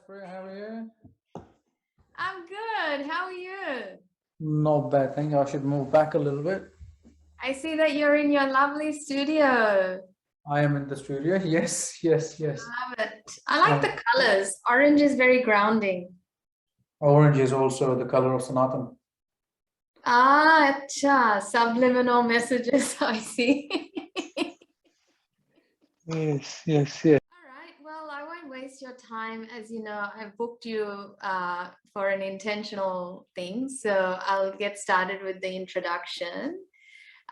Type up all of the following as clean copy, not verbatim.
Supriya, how are you? I'm good. How are you? Not bad, thank you. I should move back a little bit. I see that you're in your lovely studio. I am in the studio. Yes, yes, yes. Love it. I like Um, the colors. Orange is very grounding. Orange is also the color of Sanatan. Ah, acha, subliminal messages, I see. Yes, yes, yes. All right. Well, I won't waste your time. As you know, I've booked you for an intentional thing. So I'll get started with the introduction.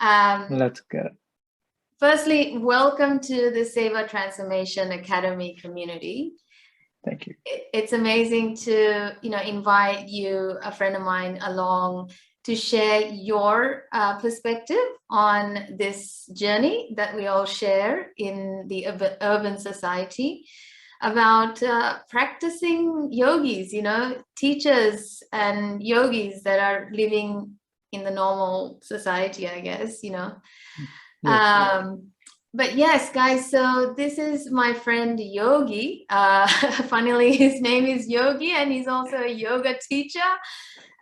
Um, Let's go. Firstly, welcome to the Seva Transformation Academy community. Thank you. It's amazing to invite you, a friend of mine, along to share your perspective on this journey that we all share in the urban society about practicing yogis, teachers and yogis that are living in the normal society, I guess. Yes. But yes, guys, so this is my friend Yogi. Funnily, his name is Yogi, and he's also a yoga teacher,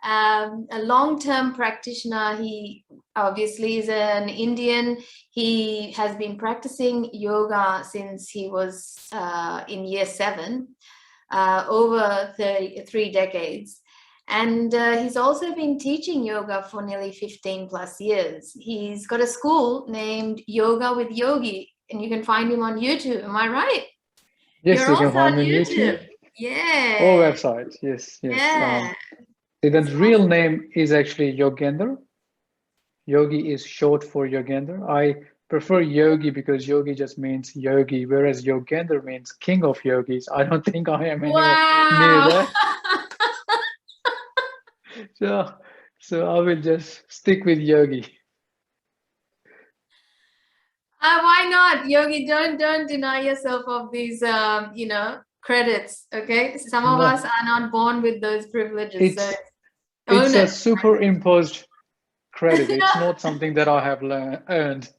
a long-term practitioner. He obviously is an Indian. He has been practicing yoga since he was in year 7, over 3 decades. And he's also been teaching yoga for nearly 15 plus years. He's got a school named Yoga with Yogi, and you can find him on YouTube. Am I right? Yes, You're you can also find on me on YouTube. YouTube Yeah. or website. Yes, yes. Yeah. The real name is actually Yogender. Yogi is short for Yogender. I prefer Yogi because Yogi just means yogi, whereas Yogender means king of yogis. I don't think I am anywhere near Wow. that. So I will just stick with Yogi. Why not, Yogi? Don't deny yourself of these credits. Okay, some of us No, are not born with those privileges, so it's own a it. superimposed credit. It's not something that I have earned.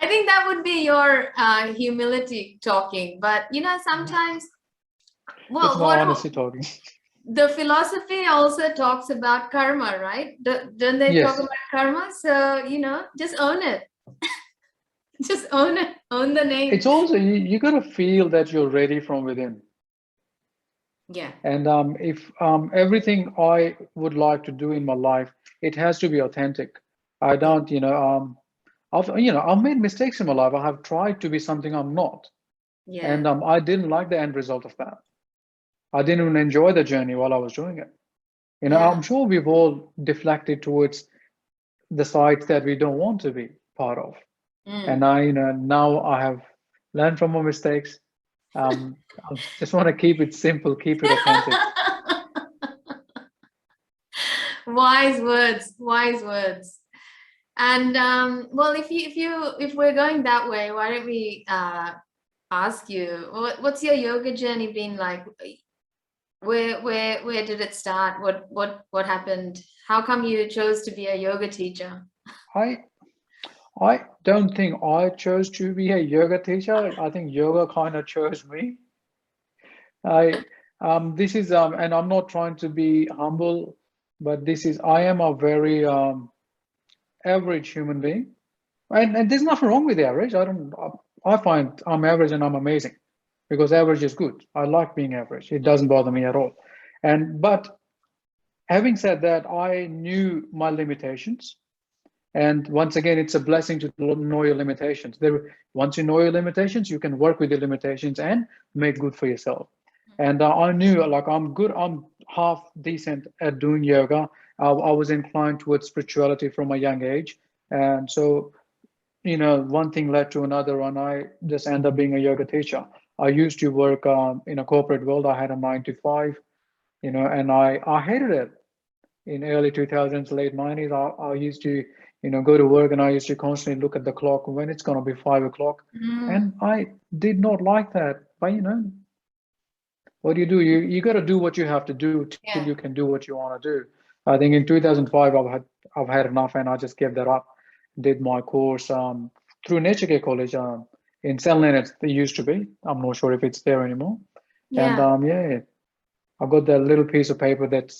I think that would be your humility talking, but sometimes, It's well, my honesty talking. the philosophy also talks about karma, right? Don't they talk Yes, about karma? So, just own it. Just own it. Own the name. it's also you got to feel that you're ready from within. Yeah. And if everything I would like to do in my life, it has to be authentic. I don't, I've made mistakes in my life. I have tried to be something I'm not, and Yeah. I didn't like the end result of that. I didn't even enjoy the journey while I was doing it. Yeah. I'm sure we've all deflected towards the sides that we don't want to be part of. And Mm. now I have learned from my mistakes. I just want to keep it simple, keep it authentic. Wise words. Wise words. And well, if we're going that way, why don't we ask you what's your yoga journey been like? Where did it start? What happened? How come you chose to be a yoga teacher? I I don't think I chose to be a yoga teacher. I think yoga kind of chose me. I this is and I'm not trying to be humble, but this is I am a very average human being, and there's nothing wrong with the average. I find I'm average and I'm amazing because average is good. I like being average. It doesn't bother me at all. And but having said that, I knew my limitations. And once again, it's a blessing to know your limitations. Once you know your limitations, you can work with your limitations and make good for yourself. And I knew, like, I'm good. I'm half decent at doing yoga. I was inclined towards spirituality from a young age, and so one thing led to another, and I just ended up being a yoga teacher. I used to work in a corporate world. I had a 9 to 5, and I hated it in early 2000s, late 90s. I used to, go to work and I used to constantly look at the clock when it's going to be 5 o'clock. Mm, And I did not like that. But, what do? You got to do what you have to do till yeah. you can do what you want to do. I think in 2005, I've had enough and I just gave that up. Did my course through Nature Care College in St. Leonard's. They used to be. I'm not sure if it's there anymore. And Yeah. yeah, I've got that little piece of paper that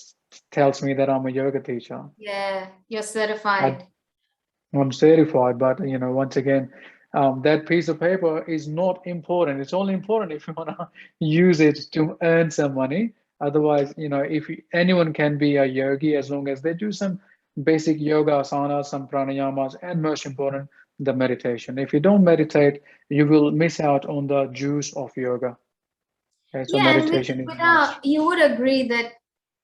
tells me that I'm a yoga teacher. Yeah, you're I, certified. I'm certified, but once again, that piece of paper is not important. It's only important if you want to use it to earn some money. Otherwise, if anyone can be a yogi as long as they do some basic yoga asanas, some pranayamas, and most important, the meditation. If you don't meditate, you will miss out on the juice of yoga. Okay, so Yeah, and meditation is must. without, you would agree that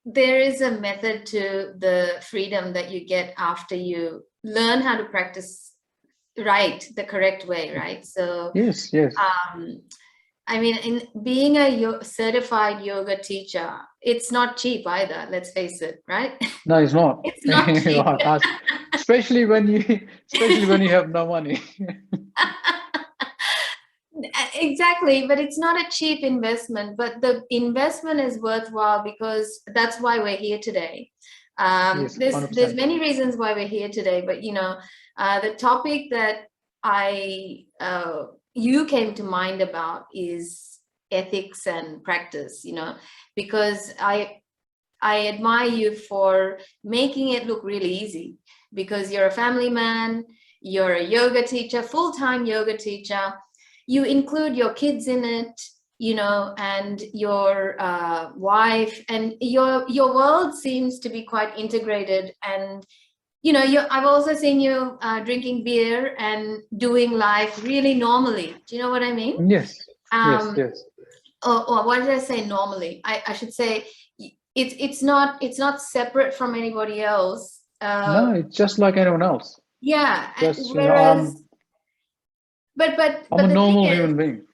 there is a method to the freedom that you get after you learn how to practice right, the correct way, right? So, Yes, yes. um, I mean, in being a certified yoga teacher, it's not cheap either, let's face it, right? No, it's not. It's not cheap. Especially when you have no money. Exactly, but it's not a cheap investment, but the investment is worthwhile because that's why we're here today. Yes, There's 100%. many reasons why we're here today, but the topic that I you came to mind about is ethics and practice, because I admire you for making it look really easy, because you're a family man, you're a yoga teacher, full-time yoga teacher. You include your kids in it, and your wife, and your world seems to be quite integrated. And I've also seen you drinking beer and doing life really normally. Do you know what I mean? Yes, yes, Um, yes. or what did I say? Normally, I should say it's not separate from anybody else. No, it's just like anyone else. Yeah. Just, Whereas, but but I'm a but the thing normal is, human being.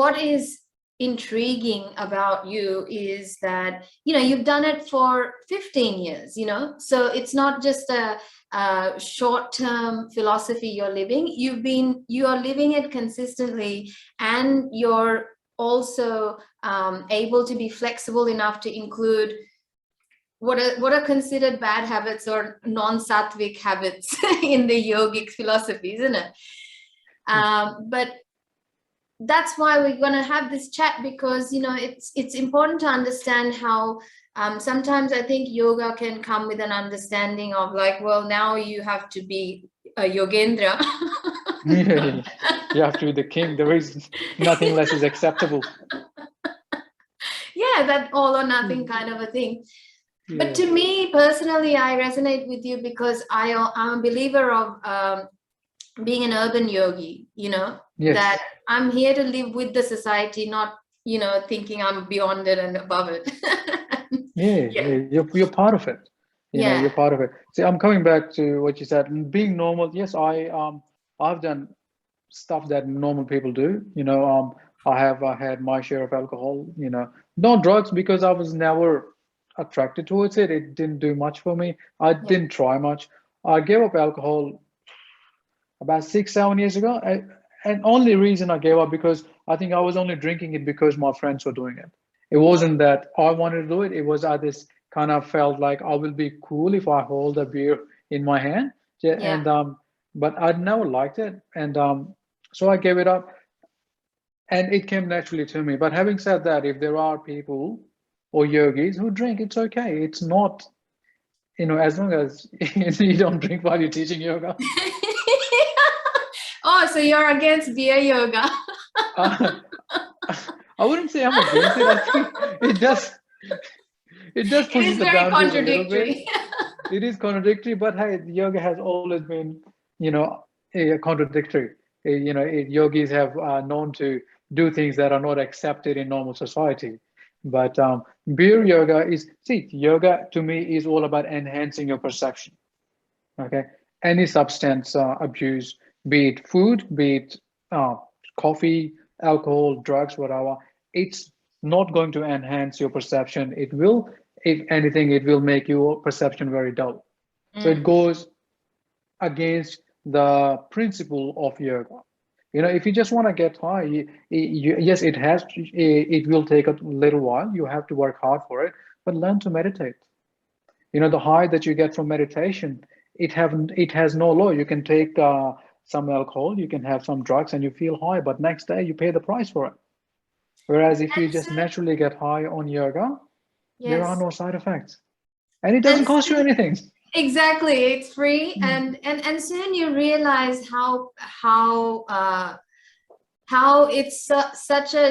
what is intriguing about you is that you've done it for 15 years, so it's not just a short-term philosophy you're living. You are living it consistently, and you're also able to be flexible enough to include what are considered bad habits or non-sattvic habits in the yogic philosophy, isn't it? But that's why we're going to have this chat, because it's important to understand how sometimes I think yoga can come with an understanding of, like, well, now you have to be a yogendra. Yeah, you have to be the king. There is nothing less is acceptable. Yeah, that all or nothing kind of a thing. But Yeah. to me personally, I resonate with you because I'm a believer of being an urban yogi, that Yes. I'm here to live with the society, not, thinking I'm beyond it and above it. Yeah, Yeah. yeah. You're part of it. You're Yeah. part of it. See, I'm coming back to what you said. Being normal. Yes, I've done stuff that normal people do. I have had my share of alcohol. Not drugs, because I was never attracted towards it. It didn't do much for me. I Yeah. didn't try much. I gave up alcohol about 6, 7 years ago. And only reason I gave up because I think I was only drinking it because my friends were doing it. It wasn't that I wanted to do it. It was I just kind of felt like I will be cool if I hold a beer in my hand. Yeah, Yeah. and but I never liked it, and so I gave it up, and it came naturally to me. But having said that, if there are people or yogis who drink, it's okay. It's not, as long as you don't drink while you're teaching yoga. Oh, so you're against beer yoga? Uh, I wouldn't say I'm against it. I think it does It pushes is the very boundaries a little bit. contradictory. It is contradictory, but hey, yoga has always been, you know, contradictory. Yogis have known to do things that are not accepted in normal society. But beer yoga yoga to me is all about enhancing your perception. Okay, any substance abuse, be it food, be it uh, coffee, alcohol, drugs, whatever, it's not going to enhance your perception. It will, if anything, it will make your perception very dull. So it Mm. goes against the principle of yoga. If you just want to get high, yes, it will take a little while. You have to work hard for it, but learn to meditate. The high that you get from meditation, it has no law. You can take some alcohol, you can have some drugs, and you feel high, but next day you pay the price for it. Whereas if you And just so, naturally get high on yoga, there are yes. no side effects. And it doesn't And cost you soon, anything. exactly, it's free, Mm. and soon you realize how it's such a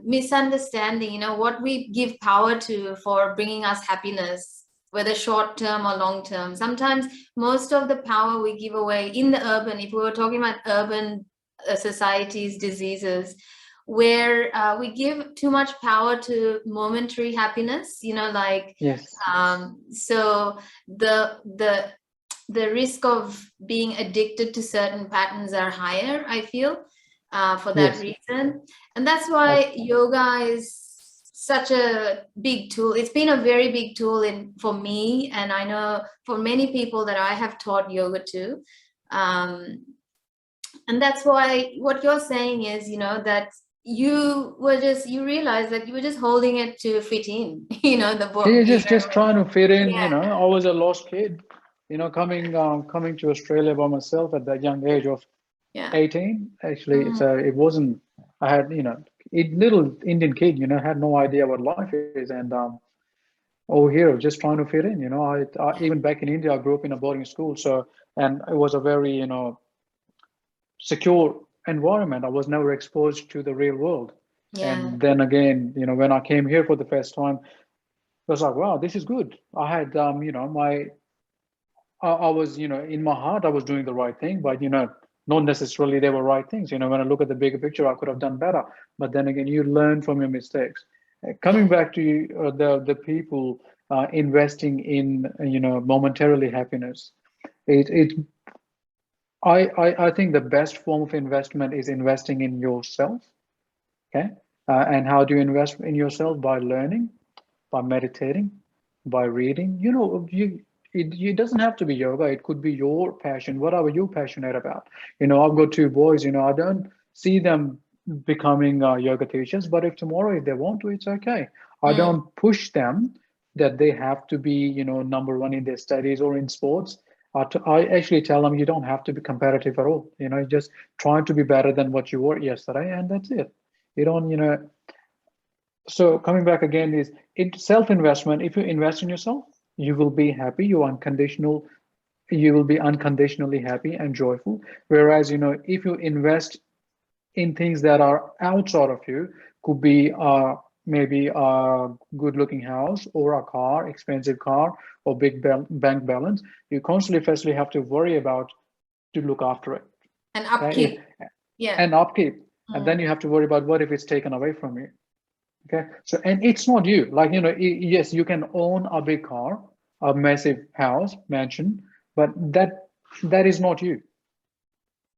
misunderstanding, what we give power to for bringing us happiness, whether short term or long term. Sometimes most of the power we give away in the urban, if we were talking about urban societies, diseases, where we give too much power to momentary happiness, like Yes. so the risk of being addicted to certain patterns are higher, I feel, for that Yes. reason. And that's why yoga is such a big tool. It's been a very big tool for me, and I know for many people that I have taught yoga to. And that's why what you're saying is, that you realize that you were just holding it to fit in, the Yeah, book. just trying to fit in. Yeah, I was a lost kid. Coming to Australia by myself at that young age of yeah. 18. Actually, Mm, so it wasn't. I had little Indian kid. Had no idea what life is, and over here just trying to fit in. I yeah, even back in India, I grew up in a boarding school, so and it was a very secure environment. I was never exposed to the real world. yeah. And then again, when I came here for the first time, I was like, wow, this is good. I had, I was, in my heart, I was doing the right thing, but, not necessarily they were right things. When I look at the bigger picture, I could have done better. But then again, you learn from your mistakes. Coming Yeah. back to the people investing in, momentarily happiness, it I think the best form of investment is investing in yourself. Okay. And how do you invest in yourself? By learning, by meditating, by reading. It doesn't have to be yoga. It could be your passion, whatever you're passionate about. I've got two boys. I don't see them becoming yoga teachers, but if tomorrow if they want to, it's okay. I Mm, don't push them that they have to be, number one in their studies or in sports. I actually tell them you don't have to be competitive at all. Just trying to be better than what you were yesterday, and that's it. You don't, so coming back again is it self-investment. If you invest in yourself, you will be happy. You will be unconditionally happy and joyful. Whereas, if you invest in things that are outside of you, could be maybe a good-looking house or a car, expensive car, or big bank balance, you constantly firstly have to worry about to look after it. and Okay, upkeep. Yeah. and upkeep, and then Mm, you have to worry about what if it's taken away from you. Okay, so and it's not you. Like yes, you can own a big car, a massive house, mansion, but that is not you.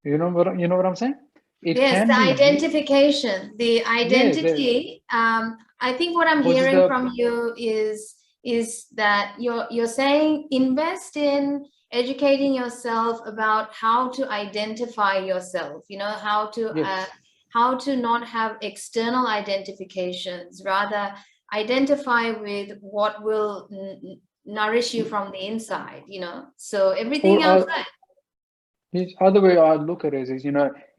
You know what I'm saying? It yes, the can be you. identification, the Yeah, identity. I think what I'm because hearing the from you is that you're saying invest in educating yourself about how to identify yourself. yes, How to not have external identifications, rather identify with what will nourish you from the inside. So or everything outside. the other way I look at it is,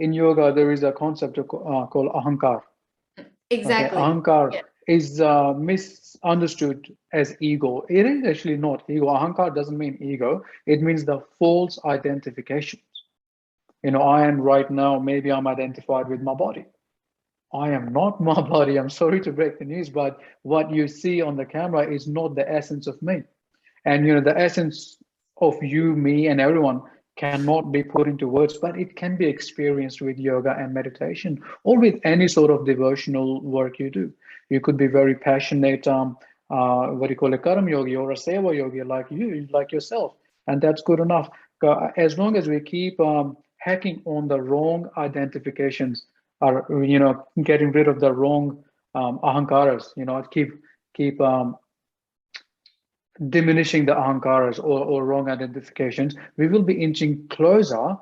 in yoga there is a concept called ahankar. Okay, Exactly. ahankar Yeah. is misunderstood as ego. It is actually not ego. Ahankar doesn't mean ego. It means the false identification. I am right now, maybe I'm identified with my body. I am not my body. I'm sorry to break the news, but what you see on the camera is not the essence of me. And the essence of you, me, and everyone cannot be put into words, but it can be experienced with yoga and meditation or with any sort of devotional work you do. You could be very passionate, what do you call it, karam yogi or a seva yogi like you, like yourself, and that's good enough. As long as we keep hacking on the wrong identifications, or getting rid of the wrong ahankaras, keep diminishing the ahankaras or wrong identifications, we will be inching closer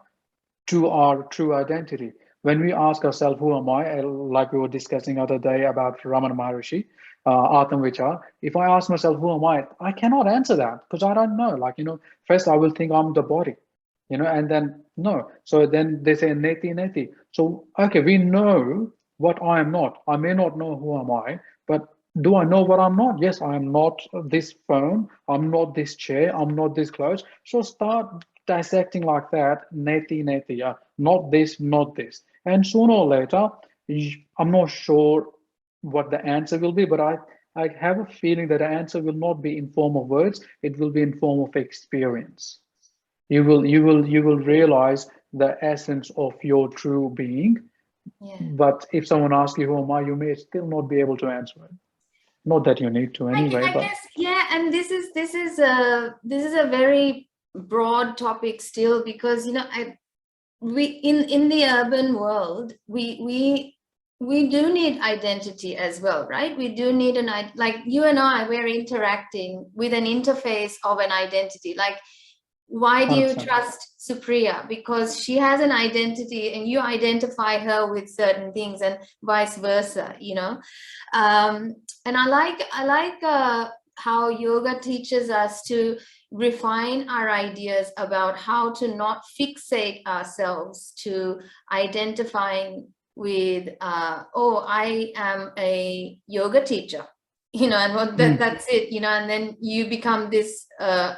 to our true identity. When we ask ourselves, who am I? Like we were discussing the other day about Ramana Maharishi, Atam Vichar. If I ask myself, who am I cannot answer that because I don't know. First I will think I'm the body, and then no. So then they say neti neti. So okay, we know what I am not. I may not know who am I, but do I know what I'm not? Yes, I am not this phone. I'm not this chair. I'm not this clothes. So start dissecting like that. Neti, neti, yeah. Not this, not this. And sooner or later, I'm not sure what the answer will be, but I have a feeling that the answer will not be in form of words. It will be in form of experience. You will realize the essence of your true being. Yeah. But if someone asks you who am I, you may still not be able to answer it. Not that you need to anyway, I but guess, yeah, and this is a very broad topic still, because we in the urban world, we do need identity as well, right? We do need like you and I, we're interacting with an interface of an identity. Like, why do you 100%. trust Supriya? Because she has an identity and you identify her with certain things, and vice versa, and I like how yoga teaches us to refine our ideas about how to not fixate ourselves to identifying with oh, I am a yoga teacher, and what Mm. that's it, and then you become this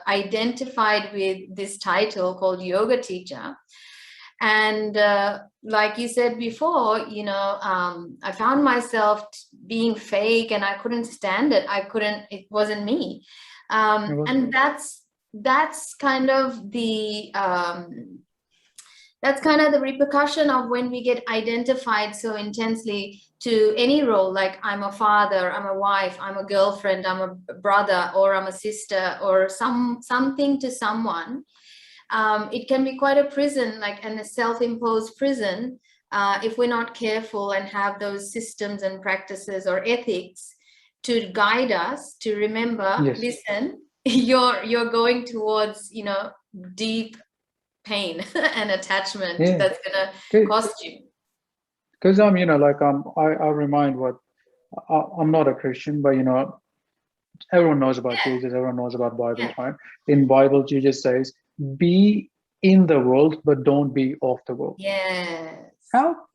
identified with this title called yoga teacher. And like you said before, I found myself being fake, and I couldn't stand it. It wasn't me. It was, And that's kind of the repercussion of when we get identified so intensely to any role, like I'm a father, I'm a wife, I'm a girlfriend, I'm a brother, or I'm a sister, or something to someone. It can be quite a prison, and a self-imposed prison, if we're not careful and have those systems and practices or ethics to guide us to remember, yes. listen, you're going towards, deep pain and attachment Yeah. that's gonna cost you. Because I remind what I'm not a Christian, but everyone knows about Yeah. Jesus, everyone knows about Bible, Yeah. right? In Bible, Jesus says, be in the world, but don't be of the world. Yes. How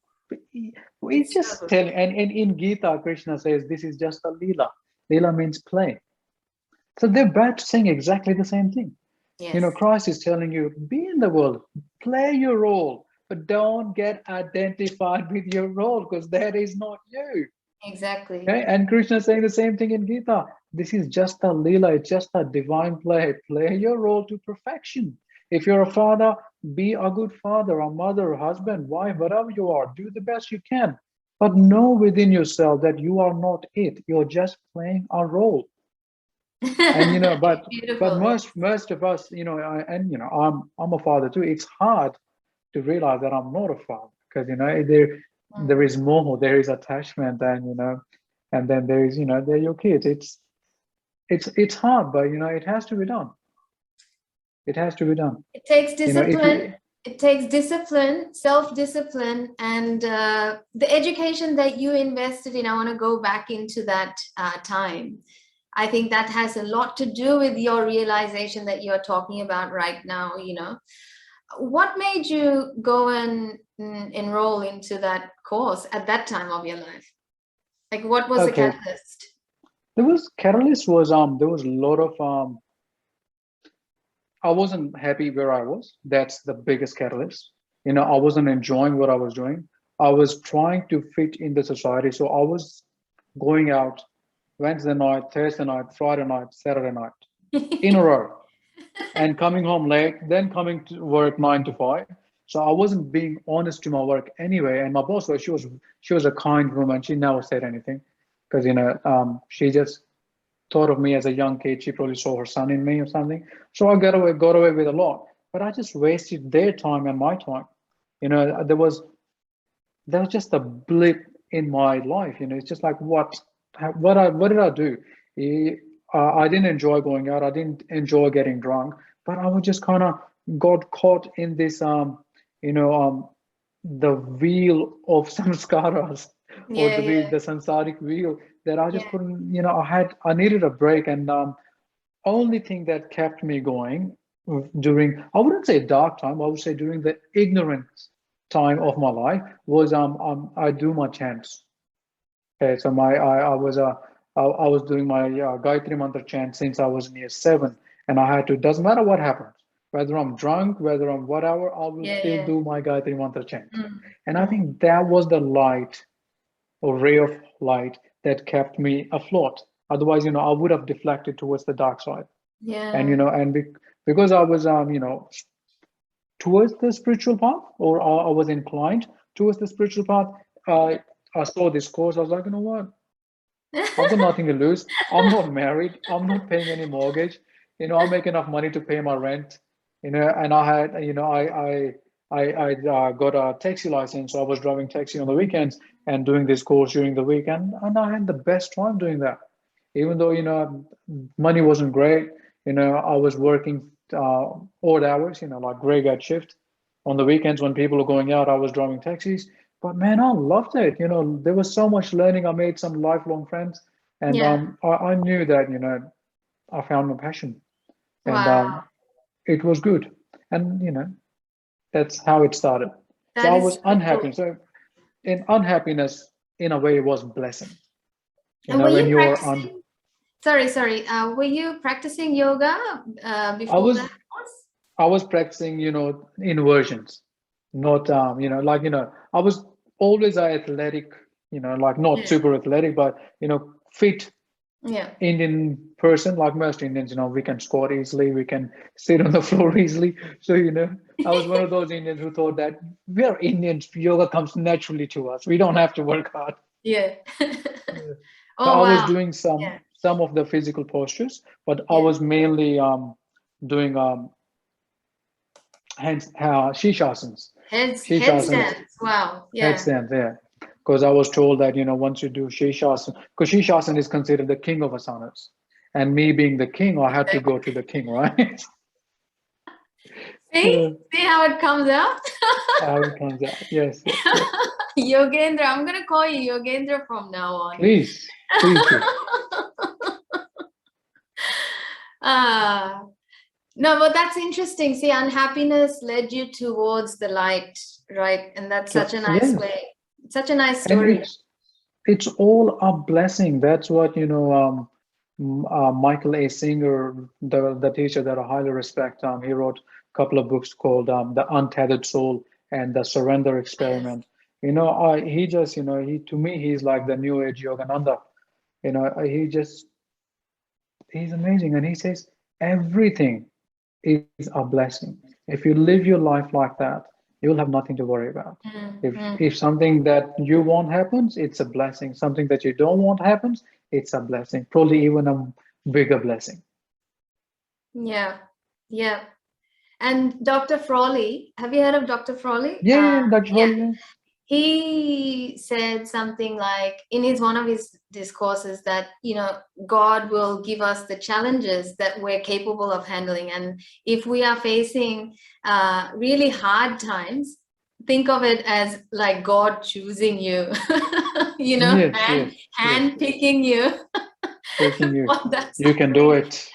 we It's so just good. tell, and in Gita, Krishna says this is just a Leela. Leela means play. So they're both saying exactly the same thing. Yes. Christ is telling you, be in the world, play your role, but don't get identified with your role because that is not you. Exactly. Okay? And Krishna is saying the same thing in Gita. This is just a Leela, it's just a divine play. Play your role to perfection. If you're a father, be a good father, a mother, husband, wife, whatever you are, do the best you can. But know within yourself that you are not it. You're just playing a role. And but Beautiful. most of us, I'm a father too. It's hard to realize that I'm not a father because there is more, there is attachment, and then there is they're your kids. It's hard, but it has to be done. It has to be done. It takes If discipline. you It takes discipline, self-discipline, and the education that you invested in. I want to go back into that time. I think that has a lot to do with your realization that you're talking about right now. What made you go and enroll into that course at that time of your life? Like, what was the okay, catalyst? there was catalyst was there was a lot of I wasn't happy where I was. That's the biggest catalyst. I wasn't enjoying what I was doing. I was trying to fit in the society. So I was going out Wednesday night, Thursday night, Friday night, Saturday night in a row and coming home late, then coming to work 9 to 5. So I wasn't being honest to my work anyway. And my boss she was a kind woman. She never said anything because she just thought of me as a young kid. She probably saw her son in me or something. So I got away with a lot. But I just wasted their time and my time. There was just a blip in my life. It's just like what did I do? I didn't enjoy going out. I didn't enjoy getting drunk. But I was just kind of got caught in this you know the wheel of samskaras or Yeah, the yeah, samsaric wheel that I just yeah. couldn't, I needed a break. And only thing that kept me going during, I wouldn't say dark time, I would say during the ignorance time of my life was I do my chants. Okay, so I was doing my Gayatri Mantra chant since I was near 7, and I had to. Doesn't matter what happens, whether I'm drunk, whether I'm whatever, I will Yeah, still yeah. do my Gayatri Mantra chant. Mm, And I mm. think that was the light or ray of light that kept me afloat. Otherwise, I would have deflected towards the dark side. And Yeah. because I was towards the spiritual path, or I was inclined towards the spiritual path, I saw this course. I was like, you know what? I've got nothing to lose. I'm not married. I'm not paying any mortgage. I make enough money to pay my rent. And I had, I got a taxi license. So I was driving taxi on the weekends and doing this course during the week, and I had the best time doing that. Even though money wasn't great, I was working odd hours, like graveyard shift. On the weekends when people are going out, I was driving taxis. But man, I loved it. There was so much learning. I made some lifelong friends, and Yeah. I knew that I found my passion, and Wow. it was good. And that's how it started. So That I is was so unhappy. cool. So in unhappiness, in a way, was blessing. And were When you you're un, practicing? Sorry. Were you practicing yoga I before was that course? I was practicing, inversions, not I was always athletic, like not Yeah. super athletic, but fit Yeah. Indian person, like most Indians. We can squat easily, we can sit on the floor easily. So I was one of those Indians who thought that we are Indians, yoga comes naturally to us. We don't have to work hard. Yeah. Yeah. So Oh I was wow. doing some Yeah. some of the physical postures, but I Yeah. was mainly doing hands shishasans. Shishasans, Headstands. Wow. Yeah. headstands, yeah. Because I was told that, once you do Shishasana, because Shishasana is considered the king of asanas. And me being the king, I had to go to the king, right? See? Uh, See how it comes out? how it comes out. Yes, yes, yes. Yogendra. I'm gonna call you Yogendra from now on. Please do. Ah. No, but that's interesting. See, unhappiness led you towards the light, right? And that's such So, a nice yes. way. Such a nice And story. it's all a blessing. That's what, Michael A. Singer, the teacher that I highly respect, he wrote a couple of books called The Untethered Soul and The Surrender Yes. Experiment. He just, he to me, he's like the New Age Yogananda. He's amazing. And he says everything is a blessing. If you live your life like that, you'll have nothing to worry about. Mm. If something that you want happens, it's a blessing. Something that you don't want happens, it's a blessing. Probably even a bigger blessing. Yeah. Yeah. And Dr. Frawley, have you heard of Dr. Frawley? Yeah, Dr. Yeah. Holly, yeah. He said something like in his one of his discourses that God will give us the challenges that we're capable of handling, and if we are facing really hard times, think of it as like God choosing you, Yes, yes, yes. hand picking you. Taking you. Well, that's You can do it.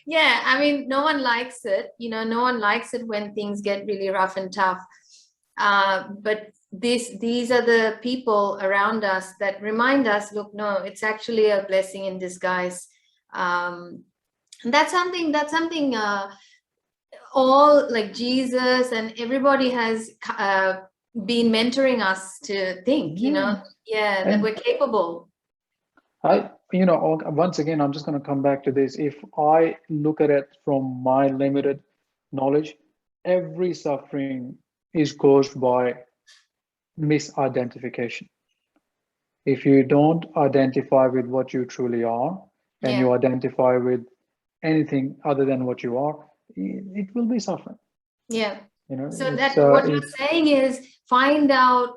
yeah, I mean, no one likes it, no one likes it when things get really rough and tough. But these are the people around us that remind us, look, no, it's actually a blessing in disguise. And that's something all like Jesus and everybody has been mentoring us to think, Yes. that And we're capable. once again, I'm just going to come back to this. If I look at it from my limited knowledge, every suffering is caused by misidentification. If you don't identify with what you truly are, and Yeah. you identify with anything other than what you are, it will be suffering. Yeah. So It's that what you're saying is find out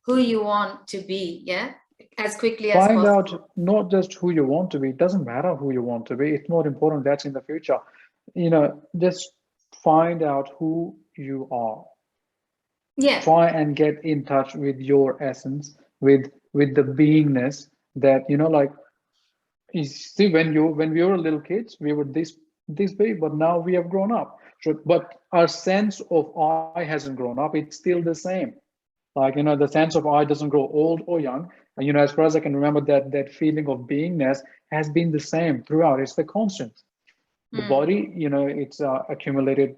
who you want to be, yeah, as quickly as find possible. out not just who you want to be. It doesn't matter who you want to be. It's not important. That's in the future. Just find out who you are. Yeah. Try and get in touch with your essence, with the beingness that like you see when we were little kids, we were this this big, but now we have grown up. So, but our sense of I hasn't grown up. It's still the same. Like, the sense of I doesn't grow old or young. And, as far as I can remember, that feeling of beingness has been the same throughout. It's the constant. The Mm. body, it's accumulated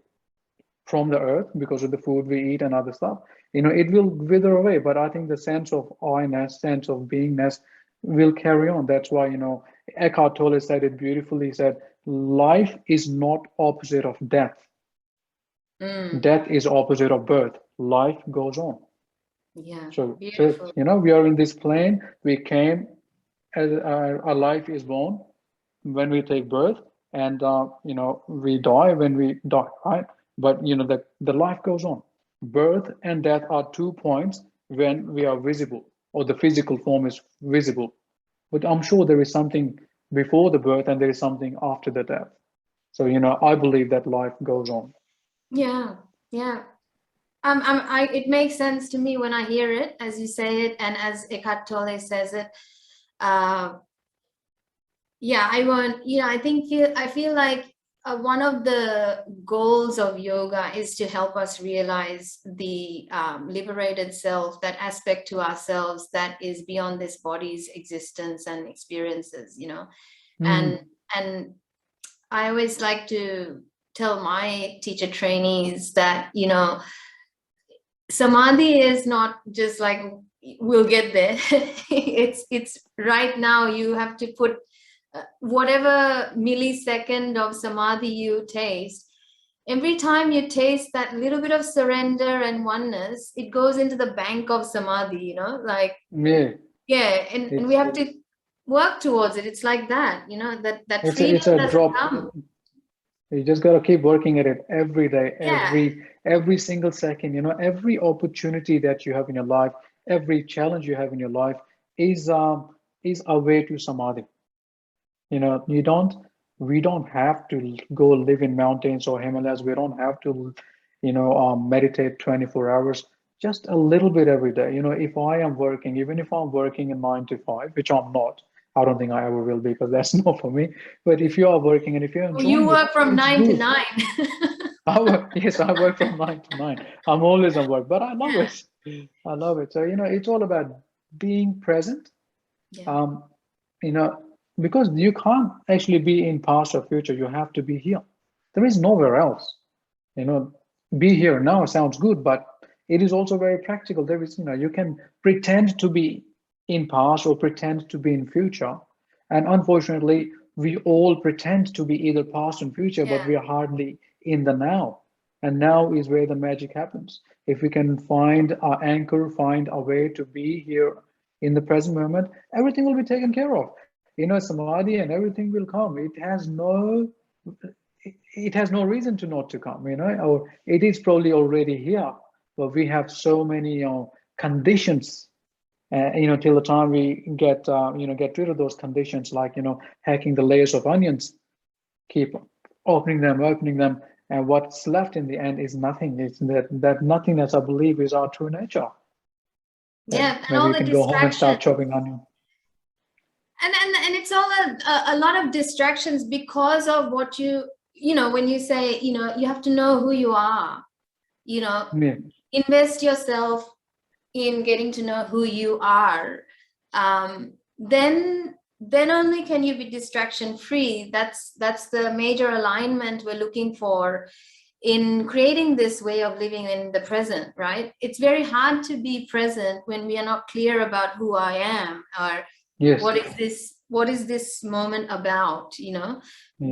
from the earth because of the food we eat and other stuff. It will wither away, but I think the sense of I-ness, sense of beingness will carry on. That's why, Eckhart Tolle said it beautifully. He said, life is not opposite of death. Mm. Death is opposite of birth. Life goes on. Yeah, So beautiful. we are in this plane. We came as our life is born when we take birth, and we die when we die, right? But the life goes on. Birth and death are 2 points when we are visible, or the physical form is visible. But I'm sure there is something before the birth and there is something after the death. So I believe that life goes on. Yeah, yeah. It makes sense to me when I hear it, as you say it, and as Eckhart Tolle says it. Uh, yeah, I feel like one of the goals of yoga is to help us realize the liberated self, that aspect to ourselves that is beyond this body's existence and experiences, Mm, and I always like to tell my teacher trainees that, samadhi is not just like we'll get there. It's right now. You have to put whatever millisecond of samadhi you taste. Every time you taste that little bit of surrender and oneness, it goes into the bank of samadhi, like, yeah, yeah, and we it's have to work towards it. It's like that, that it's a, freedom it's a doesn't drop. come. You just got to keep working at it every day, Yeah, every single second. Every opportunity that you have in your life, every challenge you have in your life is a way to samadhi. You don't we don't have to go live in mountains or Himalayas. We don't have to, meditate 24 hours. Just a little bit every day. If I am working, even if I'm working in 9 to 5, which I'm not, I don't think I ever will be because that's not for me. But if you are working and if you're well, you enjoying it, work from it's 9 to good. 9. Yes, I work from 9 to 9. I'm always on work, but I love Yeah, it. I love it. So, it's all about being present. yeah, Um, you know, because you can't actually be in past or future. You have to be here. There is nowhere else. You know, be here now sounds good, but it is also very practical. There is, you can pretend to be in past or pretend to be in future. And unfortunately, we all pretend to be either past and future, but yeah, we are hardly in the now. And now is where the magic happens. If we can find our anchor, find a way to be here in the present moment, everything will be taken care of. Samadhi and everything will come. It has no reason to not to come, or it is probably already here, but we have so many, conditions, till the time we get rid of those conditions, like, hacking the layers of onions, keep opening them, and what's left in the end is nothing. It's that nothingness, I believe, is our true nature. yeah. And Maybe all you the can go home and distractions. start chopping onion. And it's all a lot of distractions because of what when you say, you have to know who you are, you know Yeah. invest yourself in getting to know who you are. Then only can you be distraction free. That's the major alignment we're looking for in creating this way of living in the present, right? It's very hard to be present when we are not clear about who I am, or Yes. what is this moment about, Yeah.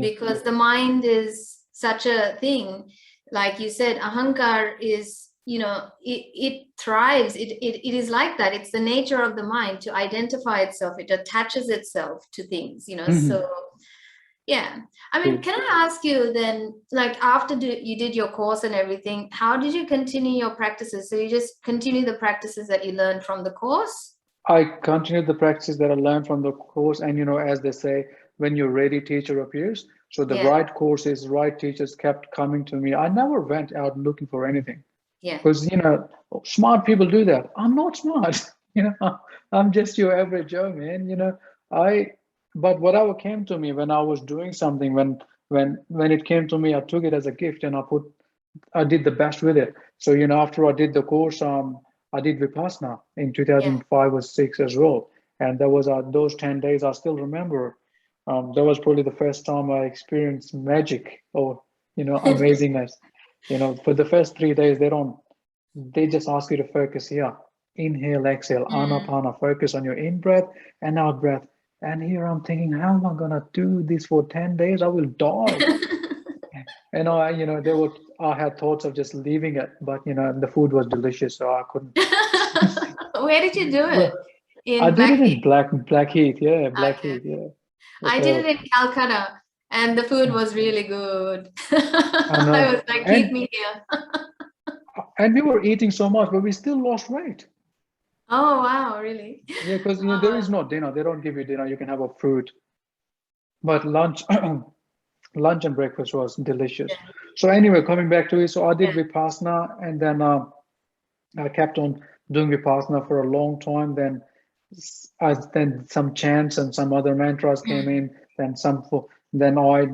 because the mind is such a thing. Like you said, ahankar is, it thrives, it is like that. It's the nature of the mind to identify itself. It attaches itself to things, Hmm. so yeah. I mean, True. can I ask you then, like, after you did your course and everything, how did you continue your practices? So you just continue the practices that you learned from the course? I continued the practices that I learned from the course, and as they say, when your ready teacher appears, so the Yeah, right courses, right teachers kept coming to me. I never went out looking for anything, yeah, because smart people do that. I'm not smart. I'm just your average Joe, man. I But whatever came to me when I was doing something, when when it came to me, I took it as a gift and I did the best with it. So after I did the course, I did Vipassana in Yeah. 2005 or six as well, and that was those 10 days I still remember. That was probably the first time I experienced magic or amazingness. For the first 3 days, they just ask you to focus here. Inhale, exhale, Mm. anapana, focus on your in breath and out breath. And here I'm thinking, how am I gonna do this for 10 days? I will die. And I had thoughts of just leaving it, but the food was delicious, so I couldn't. Where did you do it? Well, I In did it in Blackheath? Blackheath, yeah, Okay. Blackheath, yeah. I did it So in Calcutta, and the food was really good. I I know, was like, keep me here. and we were eating so much, but we still lost weight. Oh, wow, really? Yeah, because there Uh, is no dinner. They don't give you dinner. You can have a fruit, but lunch, lunch and breakfast was delicious. yeah, So anyway, coming back to it, so I did yeah. Vipassana, and then I kept on doing Vipassana for a long time. Then some chants and some other mantras came Mm. in. Then I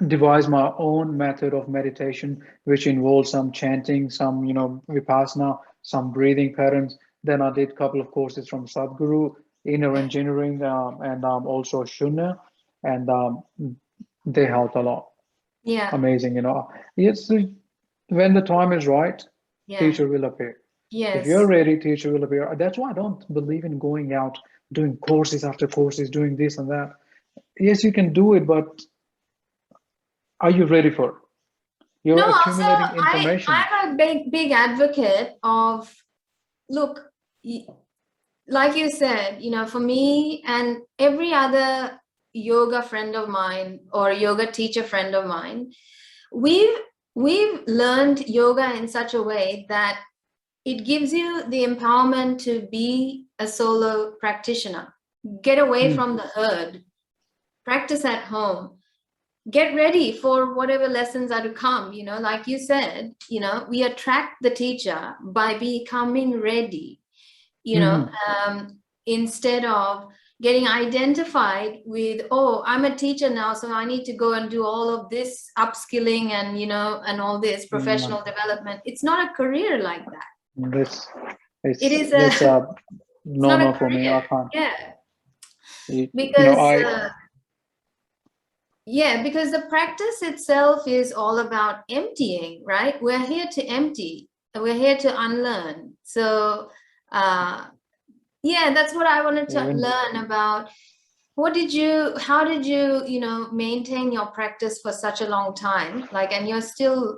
devised my own method of meditation, which involves some chanting, some Vipassana, some breathing patterns. Then I did a couple of courses from Sadhguru, inner Yeah, engineering, and also Shunya, and they helped a lot. yeah, Amazing. Yes, when the time is right, yeah. teacher will appear. If you're Yes. ready, teacher will appear. That's why I don't believe in going out, doing courses after courses, doing this and that. Yes, you can do it, but are you ready for it? No, You're also accumulating information. I'm a big advocate of, look, y- like you said, for me and every other yoga friend of mine or yoga teacher friend of mine, we've we've learned yoga in such a way that it gives you the empowerment to be a solo practitioner. Get away Hmm. from the herd, practice at home, get ready for whatever lessons are to come. Like you said, we attract the teacher by becoming ready, you know Hmm. instead of getting identified with, oh, I'm a teacher now, so I need to go and do all of this upskilling and and all this No, professional development. It's not a career like that. that's It it's is a that's a it's not a no for me. career. I can't. Yeah, because I yeah, because the practice itself is all about emptying, right? We're here to empty, we're here to unlearn. So uh yeah, that's what I wanted to even learn about. How did you maintain your practice for such a long time, like, and you're still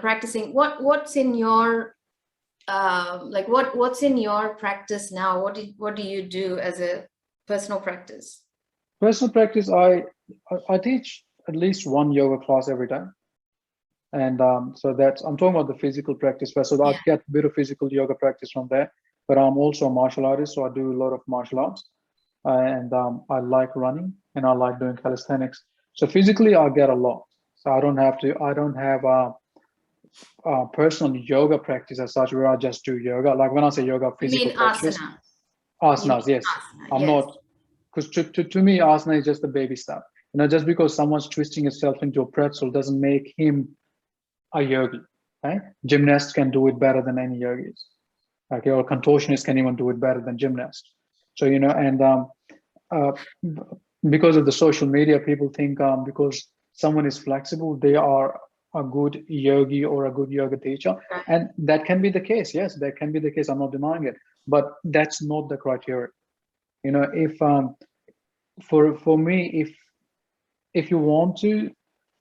practicing? What's in your what's in your practice now? What do you do as a personal practice? personal practice, I teach at least one yoga class every day. And so that's I'm talking about the physical practice first. So I Yeah. get a bit of physical yoga practice from there. But I'm also a martial artist, so I do a lot of martial arts. And I like running and I like doing calisthenics. So physically, I get a lot. So I don't have personal yoga practice as such where I just do yoga. Like when I say yoga, You mean physical postures, asana? You mean asanas. Yes, asana? I'm Yes. not because to me, asana is just a baby step. Just because someone's twisting himself into a pretzel doesn't make him a yogi. Right? Gymnasts can do it better than any yogis. Okay, or contortionists can even do it better than gymnasts. So and uh, because of the social media, people think because someone is flexible, they are a good yogi or a good yoga teacher, Right. and that can be the case. Yes, that can be the case. I'm not denying it, but that's not the criteria. If for me, if you want to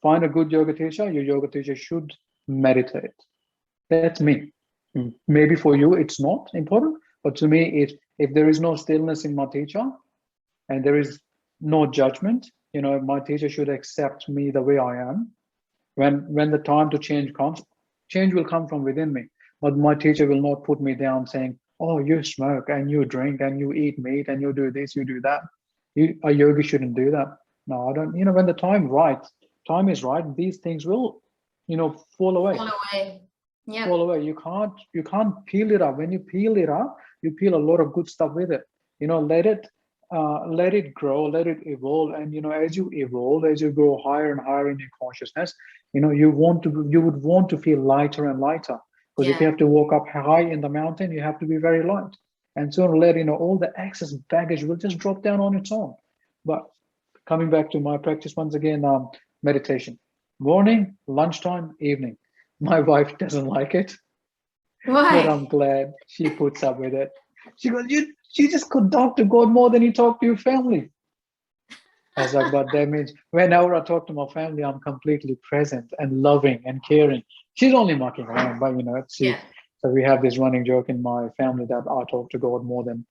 find a good yoga teacher, your yoga teacher should meditate. That's me. Maybe for you it's not important, but to me, if there is no stillness in my teacher and there is no judgment, my teacher should accept me the way I am. When the time to change comes, change will come from within me. But my teacher will not put me down saying, "Oh, you smoke and you drink and you eat meat and you do this, you do that." A yogi shouldn't do that. No, I don't. When the time is right, these things will, fall away. Fall away. Yep. Fall away. You can't peel it up. When you peel it up, you peel a lot of good stuff with it. Let it. let it grow, let it evolve. And as you evolve, as you grow higher and higher in your consciousness, you would want to feel lighter and lighter. Because if you Yeah. have to walk up high in the mountain, you have to be very light. And sooner or later, all the excess baggage will just drop down on its own. But coming back to my practice once again, meditation, morning, lunchtime, evening. My wife doesn't like it, but Why? I'm glad she puts up with it. She goes, you just could talk to God more than you talk to your family. I was like, but that means whenever I talk to my family, I'm completely present and loving and caring. She's only mucking around, but Yeah. so we have this running joke in my family that I talk to God more than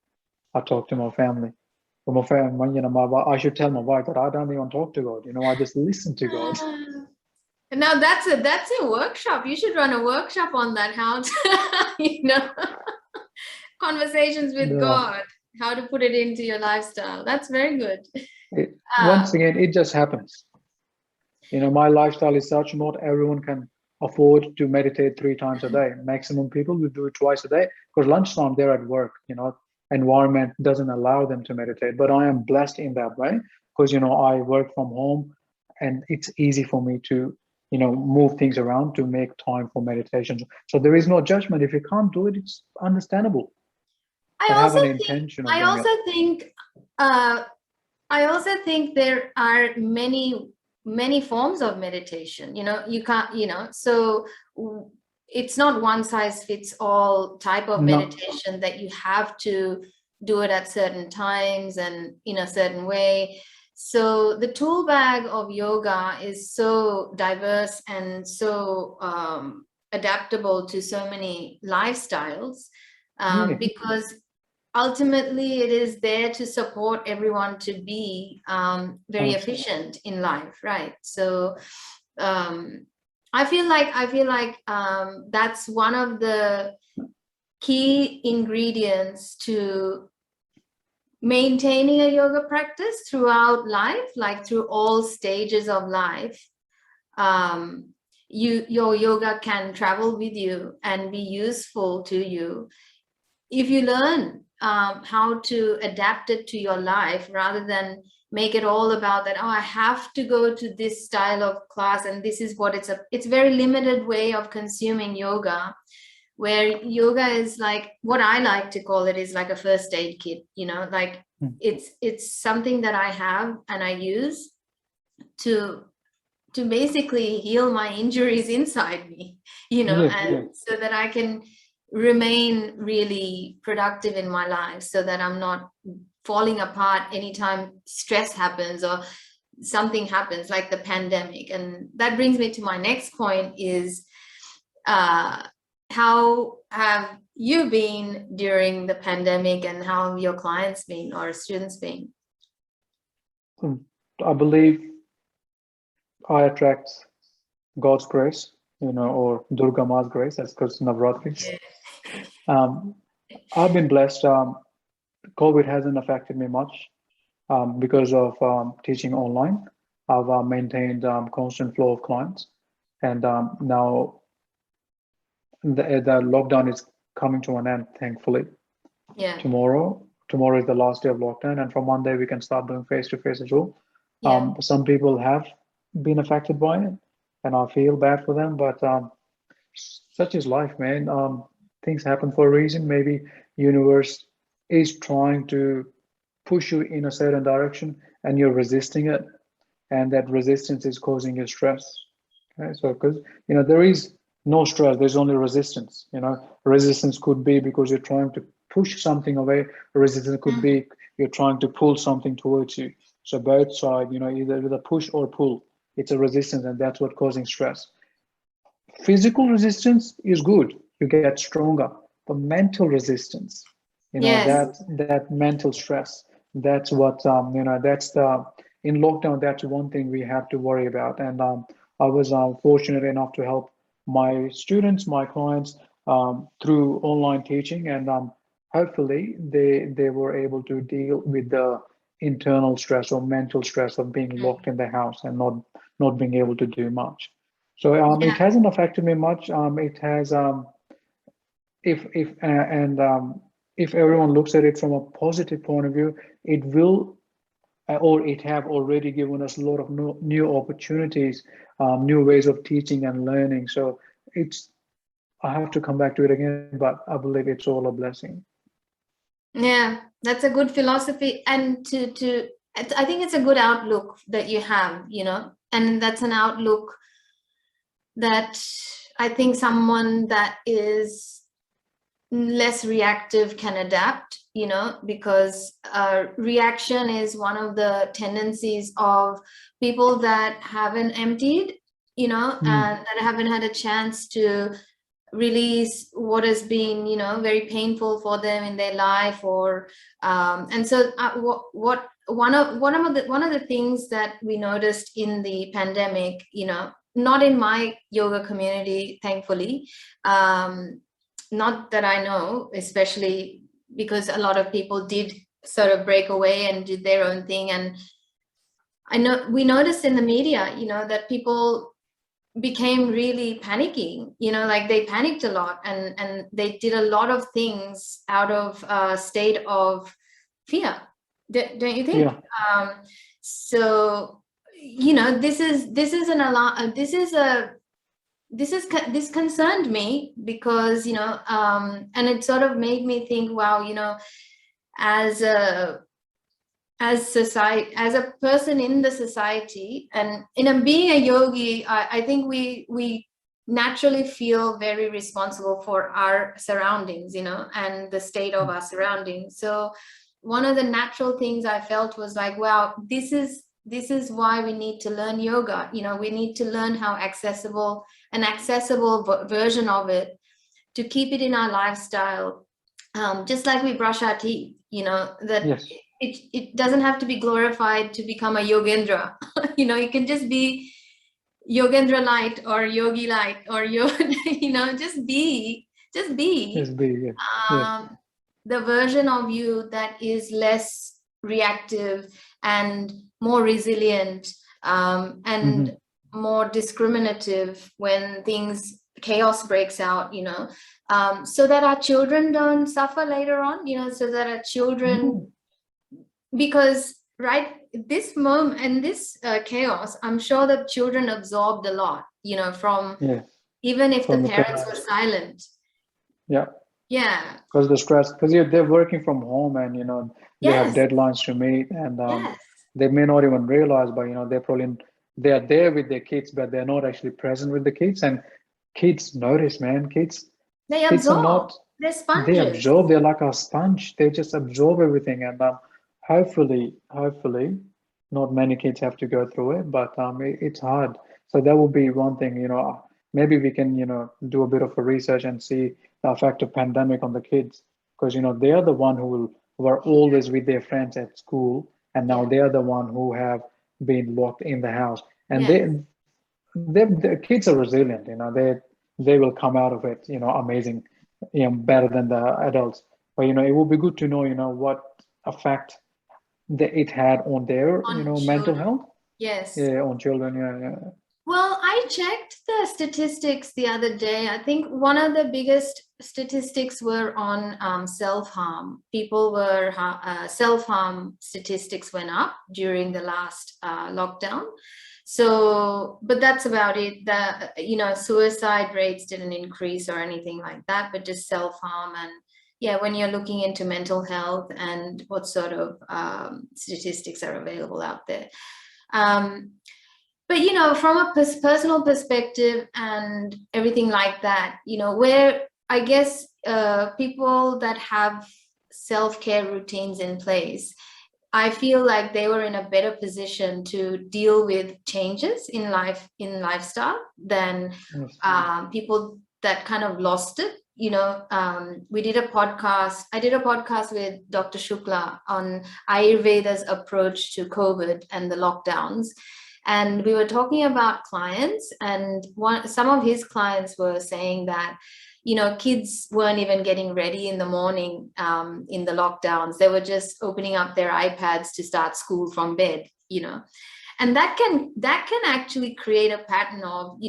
I talk to my family. But my family, I should tell my wife that I don't even talk to God. I just listen to God. Ah. Now that's a workshop. You should run a workshop on that. How to, conversations with Yeah. God, how to put it into your lifestyle. That's very good. Once Um, again, it just happens. My lifestyle is such, not everyone can afford to meditate 3 times a day. Maximum people will do it twice a day because lunchtime they're at work. Environment doesn't allow them to meditate. But I am blessed in that way because I work from home, and it's easy for me to move things around to make time for meditation. So there is no judgment. If you can't do it, it's understandable. I But have also an think intention of I doing it. also think uh, I also think there are many forms of meditation. You can't, so it's not one size fits all type of No. meditation that you have to do it at certain times and in a certain way. So the tool bag of yoga is so diverse and so adaptable to so many lifestyles, Yeah. because ultimately it is there to support everyone to be very Honestly. efficient in life, right? So um, I feel like that's one of the key ingredients to maintaining a yoga practice throughout life, like through all stages of life. um, your yoga can travel with you and be useful to you if you learn how to adapt it to your life, rather than make it all about that, oh, I have to go to this style of class and this is what it's a very limited way of consuming yoga, where yoga is like, what I like to call it is like a first aid kit, like Mm. it's something that I have and I use to basically heal my injuries inside me, Yeah. and so that I can remain really productive in my life, so that I'm not falling apart anytime stress happens or something happens like the pandemic. And that brings me to my next point is, how have you been during the pandemic, and how have your clients been or students been? I believe I attract God's grace, or Durga Ma's grace, as because Navratris. Yeah. Um, I've been blessed. COVID hasn't affected me much because of teaching online. I've maintained constant flow of clients, and now the lockdown is coming to an end, thankfully. Yeah. Tomorrow is the last day of lockdown, and from Monday we can start doing face to face as well. Yeah. Some people have been affected by it, and I feel bad for them, but such is life, man. Things happen for a reason. Maybe universe is trying to push you in a certain direction, and you're resisting it, and that resistance is causing you stress. Okay, so because there is no stress, there's only resistance. Resistance could be because you're trying to push something away. Resistance could Mhm. be you're trying to pull something towards you. So both sides, either with a push or pull, it's a resistance, and that's what causing stress. Physical resistance is good, you get stronger, but mental resistance, Yes. that mental stress, that's what that's the in lockdown, that's one thing we have to worry about. And I was fortunate enough to help my students, my clients, through online teaching, and hopefully they were able to deal with the internal stress or mental stress of being locked in the house and not being able to do much. So it Yeah. hasn't affected me much. It has if and if everyone looks at it from a positive point of view, it will, or it have already given us a lot of new opportunities, new ways of teaching and learning. So it's, I have to come back to it again, but I believe it's all a blessing. Yeah, that's a good philosophy, and I think it's a good outlook that you have, and that's an outlook that I think someone that is less reactive can adapt, because reaction is one of the tendencies of people that haven't emptied, and that haven't had a chance to release what has been, very painful for them in their life, or and so what one of the things that we noticed in the pandemic, not in my yoga community, thankfully, not that I know, especially because a lot of people did sort of break away and did their own thing. And I know we noticed in the media, that people became really panicking, like they panicked a lot, and they did a lot of things out of a state of fear. Don't you think? Yeah. So, this concerned me, because, and it sort of made me think, wow, as a society, as a person in the society, and being a yogi, I think we naturally feel very responsible for our surroundings, and the state of our surroundings. So one of the natural things I felt was like, wow, this is why we need to learn yoga. We need to learn how an accessible version of it, to keep it in our lifestyle, just like we brush our teeth, that Yes. it doesn't have to be glorified to become a yogendra. You can just be yogendra light or yogi light, or just be Yes, be, yes. Yes. the version of you that is less reactive and more resilient, and more discriminative when chaos breaks out, so that our children don't suffer later on, so that our children, because this moment and this chaos, I'm sure that children absorbed a lot, from, Yes. even if the From the parents were parents. silent. Yeah. Yeah. Because the stress, because they're working from home, and they have Yes. deadlines to meet, and Yes. they may not even realize, but they are there with their kids, but they're not actually present with the kids. And kids notice, man. They Kids are absorb. not, They're they sponges. absorb. They're like a sponge. They just absorb everything, and hopefully, not many kids have to go through it, but it's hard. So that would be one thing. Maybe we can do a bit of a research and see the effect of pandemic on the kids, because they are the one who are always with their friends at school, and now Yeah. they are the one who have been locked in the house, and Yes. the kids are resilient. They will come out of it amazing, better than the adults. But it would be good to know what effect that it had on their On mental children. health. Yes. Yeah, on children. Yeah. Well, I checked the statistics the other day. I think one of the biggest statistics were on self-harm. Self-harm statistics went up during the last lockdown. So, but that's about it. Suicide rates didn't increase or anything like that, but just self-harm. And yeah, when you're looking into mental health and what sort of statistics are available out there. But from a personal perspective and everything like that, where I guess people that have self-care routines in place, I feel like they were in a better position to deal with changes in lifestyle than Yes. people that kind of lost it. We did a podcast. I did a podcast with Dr. Shukla on Ayurveda's approach to COVID and the lockdowns. And we were talking about clients, and some of his clients were saying that, kids weren't even getting ready in the morning in the lockdowns. They were just opening up their iPads to start school from bed, And that can actually create a pattern of,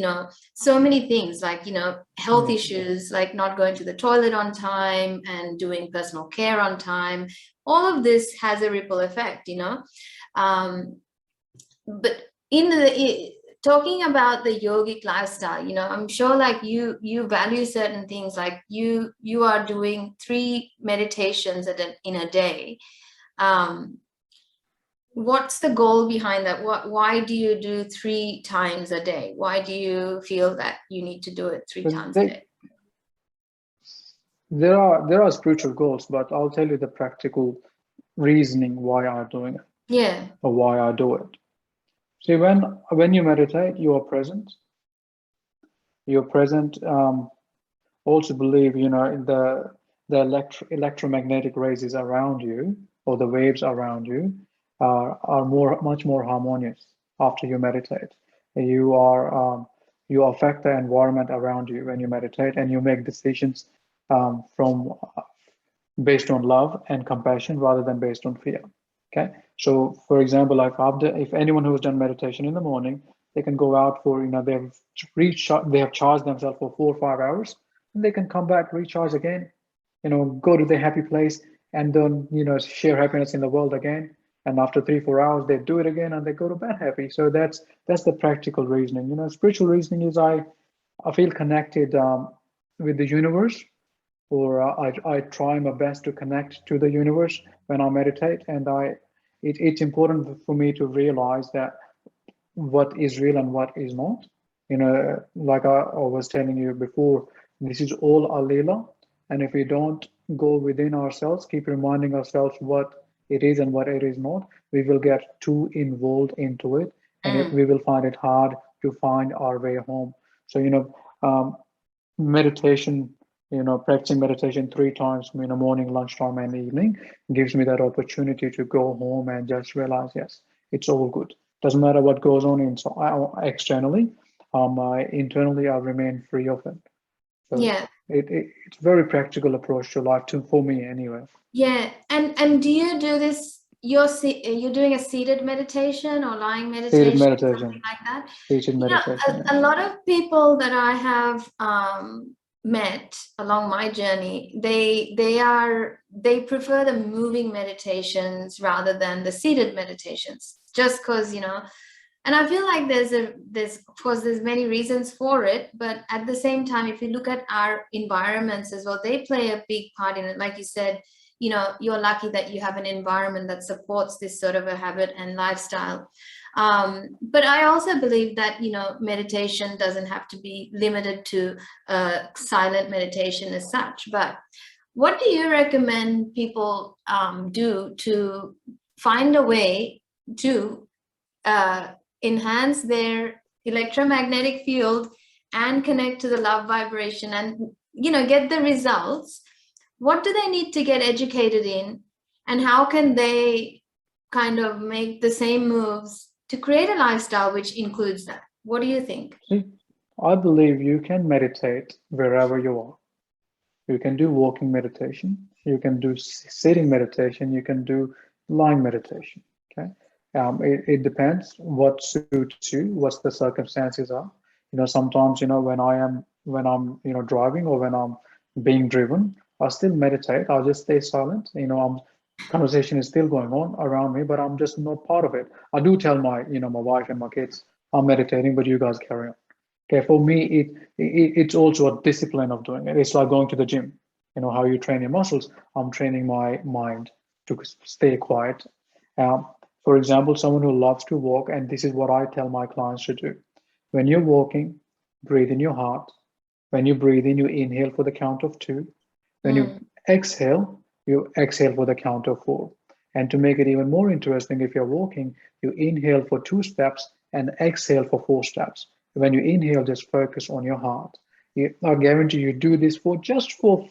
so many things, like, health issues, like not going to the toilet on time and doing personal care on time. All of this has a ripple effect, but talking about the yogic lifestyle, I'm sure like you value certain things, like you are doing 3 meditations in a day. What's the goal behind that? Why do you do 3 times a day? Why do you feel that you need to do it 3 times a day? There are spiritual goals, but I'll tell you the practical reasoning why I'm doing it. Yeah. Or why I do it. See, when you meditate, you are present. You're present. Also believe, in the electromagnetic rays around you, or the waves around you, are much more harmonious after you meditate. You affect the environment around you when you meditate, and you make decisions from based on love and compassion rather than based on fear. Okay, so for example, like if anyone who has done meditation in the morning, they can go out for, they have charged themselves for 4 or 5 hours, and they can come back, recharge again, go to their happy place, and then share happiness in the world again. And after 3 4 hours, they do it again, and they go to bed happy. So that's the practical reasoning. Spiritual reasoning is I feel connected with the universe, or I try my best to connect to the universe when I meditate, and it's important for me to realize that what is real and what is not. Like I was telling you before, this is all a lila, and if we don't go within ourselves, keep reminding ourselves what it is and what it is not, we will get too involved into it, and we will find it hard to find our way home. So meditation, practicing meditation 3 times, morning, lunchtime, and evening, gives me that opportunity to go home and just realize, yes, it's all good. Doesn't matter what goes on externally. Internally, I remain free of it. So yeah, it's a very practical approach to life, for me anyway. Yeah, and do you do this? You're doing a seated meditation or lying meditation, Seated meditation, something like that. seated meditation. A lot of people that I have met along my journey, they prefer the moving meditations rather than the seated meditations, just because and I feel like there's of course there's many reasons for it, but at the same time, if you look at our environments as well, they play a big part in it. Like you said, you're lucky that you have an environment that supports this sort of a habit and lifestyle. But I also believe that meditation doesn't have to be limited to silent meditation as such. But what do you recommend people do to find a way to enhance their electromagnetic field and connect to the love vibration and get the results? What do they need to get educated in, and how can they kind of make the same moves to create a lifestyle which includes that? What do you think? I believe you can meditate wherever you are. You can do walking meditation, you can do sitting meditation, you can do lying meditation. Okay, it depends what suits you, what the circumstances are. Sometimes when I'm driving, or when I'm being driven, I'll still meditate. I'll just stay silent. Conversation is still going on around me, but I'm just not part of it. I do tell my wife and my kids, I'm meditating, but you guys carry on. Okay, for me, it's also a discipline of doing it. It's like going to the gym. How you train your muscles. I'm training my mind to stay quiet. For example, someone who loves to walk, and this is what I tell my clients to do. When you're walking, breathe in your heart. When you breathe in, you inhale for the count of 2. When you exhale for the count of 4. And to make it even more interesting, if you're walking, you inhale for 2 steps and exhale for 4 steps. When you inhale, just focus on your heart. I guarantee you do this for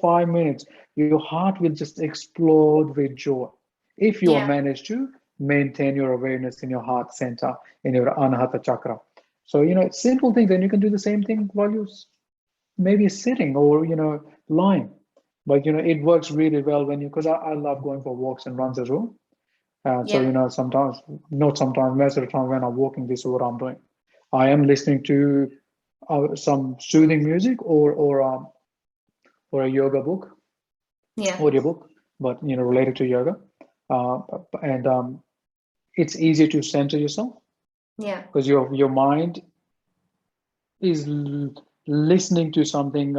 5 minutes, your heart will just explode with joy. If you manage to maintain your awareness in your heart center, in your anahata chakra. So, simple things, and you can do the same thing while you're maybe sitting or, lying. But, it works really well because I love going for walks and runs as well. So, you know, sometimes, not sometimes, most of the time when I'm walking, this is what I'm doing. I am listening to some soothing music or a yoga book, Yeah. audiobook, but, you know, related to yoga. Uh, and it's easy to center yourself Yeah. because your mind is listening to something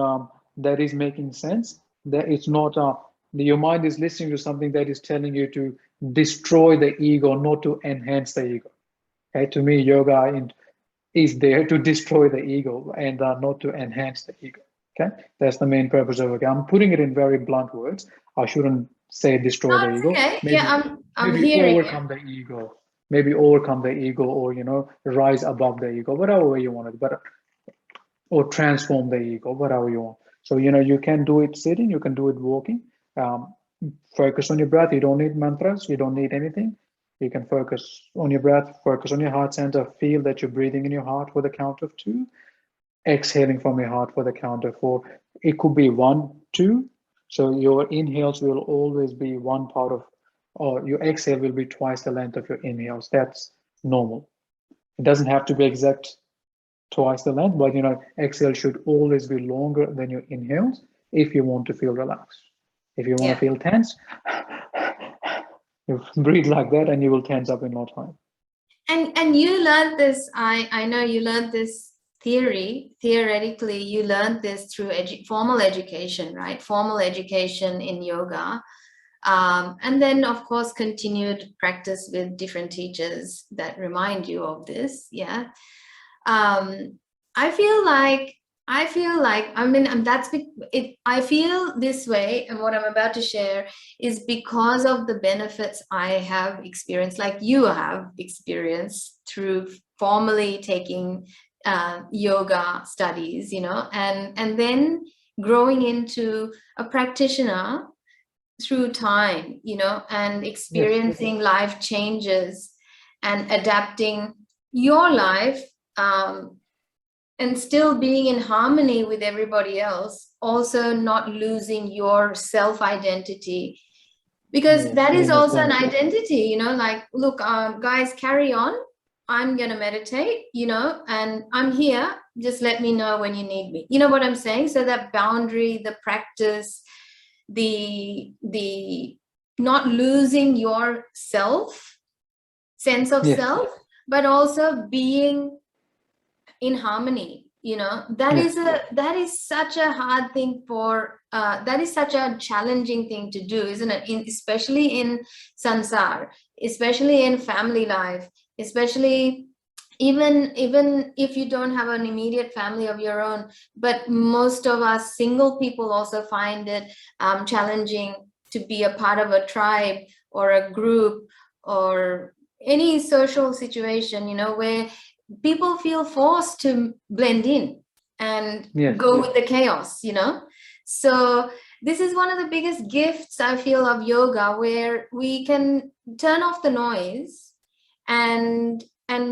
that is making sense. That it's not your mind is listening to something that is telling you to destroy the ego, not to enhance the ego. Okay, to me, yoga is there to destroy the ego and not to enhance the ego. Okay, that's the main purpose of yoga. I'm putting it in very blunt words. I shouldn't say destroy the Oh, it's ego. okay. Maybe Yeah, I'm maybe hearing you. overcome the ego. Maybe overcome the ego, or you know, rise above the ego, whatever way you want it. But or transform the ego, whatever you want. So, you know, you can do it sitting, you can do it walking. Um, Focus on your breath. You don't need mantras, you don't need anything. You can focus on your breath, focus on your heart center, feel that you're breathing in your heart for the count of 2, exhaling from your heart for the count of 4. It could be 1, 2. So your inhales will always be one part of, or your exhale will be twice the length of your inhales. That's normal. It doesn't have to be exact twice the length, but you know, exhale should always be longer than your inhales if you want to feel relaxed. If you want to Yeah. feel tense, you breathe like that and you will tense up in no time. And you learned this, I know you learned this theoretically, you learned this through formal education, right? Formal education in yoga. And then, of course, continued practice with different teachers that remind you of this. Yeah. I feel like, I mean, I feel this way, and what I'm about to share is because of the benefits I have experienced, like you have experienced through formally taking yoga studies, you know, and then growing into a practitioner through time, you know, and Yes, experiencing life changes and adapting your life, and still being in harmony with everybody else, also not losing your self-identity, because yes, that is being a also an sense. identity, you know, like, look, guys, carry on. I'm going to meditate, you know, and I'm here. Just let me know when you need me. You know what I'm saying? So that boundary, the practice, the not losing your sense of Yes, self, but also being in harmony, you know, that yes, is such a hard thing for that is such a challenging thing to do, isn't it? Especially in sansar, especially in family life, especially even if you don't have an immediate family of your own. But most of us single people also find it challenging to be a part of a tribe or a group or any social situation, you know, where people feel forced to blend in and yes, go with the chaos, you know. So this is one of the biggest gifts I feel of yoga, where we can turn off the noise and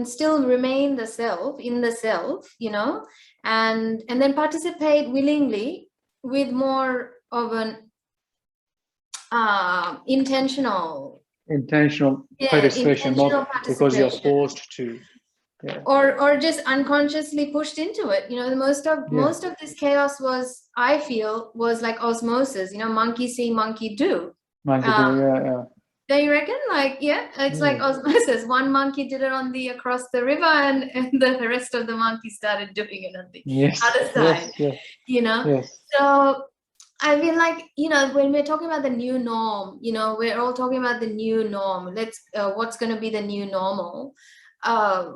still remain the self in the self, you know, and then participate willingly with more of an intentional, intentional yeah, participation, not intentional because you're participation, forced to. Yeah, or just unconsciously pushed into it, you know. yeah, Most of this chaos was, I feel, was like osmosis, you know, monkey see monkey do. monkey do. um Yeah, yeah, don't you reckon? Like, yeah, it's like yeah. osmosis. One monkey did it on the across the river, and the rest of the monkeys started doing it on the Yes, other side, yes, yes, you know. yes, So I feel like, you know, when we're talking about the new norm, you know, we're all talking about the new norm. Let's what's going to be the new normal. uh,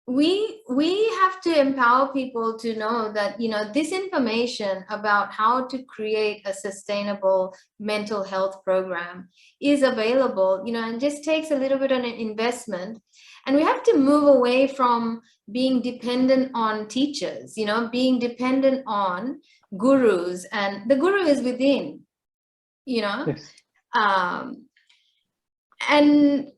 we have to empower people to know that, you know, this information about how to create a sustainable mental health program is available, you know, and just takes a little bit of an investment. And we have to move away from being dependent on teachers, you know, being dependent on gurus, and the guru is within, you know. yes, um, and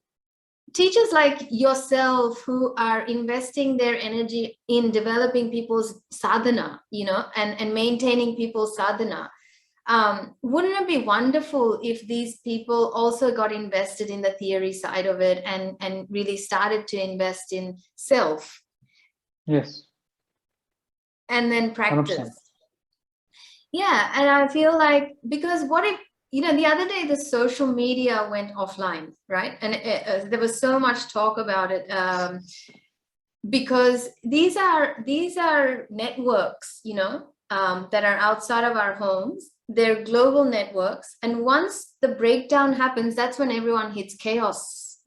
teachers like yourself who are investing their energy in developing people's sadhana, you know, and maintaining people's sadhana, Wouldn't it be wonderful if these people also got invested in the theory side of it and really started to invest in self? Yes. And then 100%. practice. Yeah, and I feel like, because what if, the other day the social media went offline, right? And there was so much talk about it, because these are networks, that are outside of our homes. They're global networks, and once the breakdown happens, that's when everyone hits chaos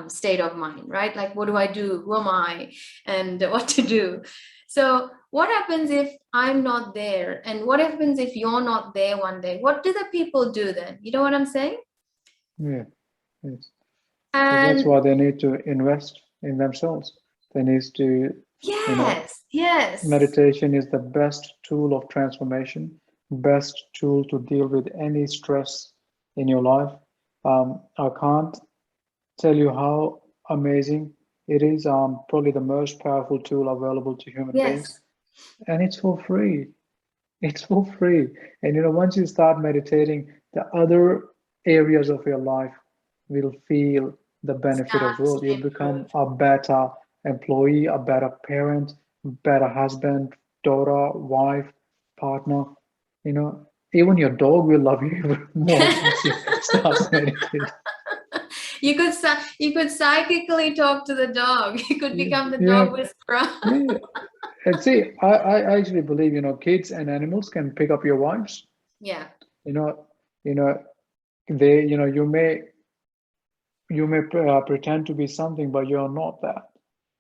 state of mind, right? Like, what do I do? Who am I? And what to do? So what happens if I'm not there? And what happens if you're not there one day? What do the people do then? You know what I'm saying? Yeah. Yes. So And that's why they need to invest in themselves. They need to, yes. meditation is the best tool of transformation, best tool to deal with any stress in your life. I can't tell you how amazing it is. Probably the most powerful tool available to human beings, and it's for free. It's for free. And once you start meditating, the other areas of your life will feel the benefit as Starts well. to You become improve. a better employee, a better parent, better husband, daughter, wife, partner. Even your dog will love you even more once you start meditating. You could psychically talk to the dog. You could become the Yeah, dog whisperer. yeah. And see, I actually believe, kids and animals can pick up your vibes. Yeah. You know, you know, you may pretend to be something, but you're not that.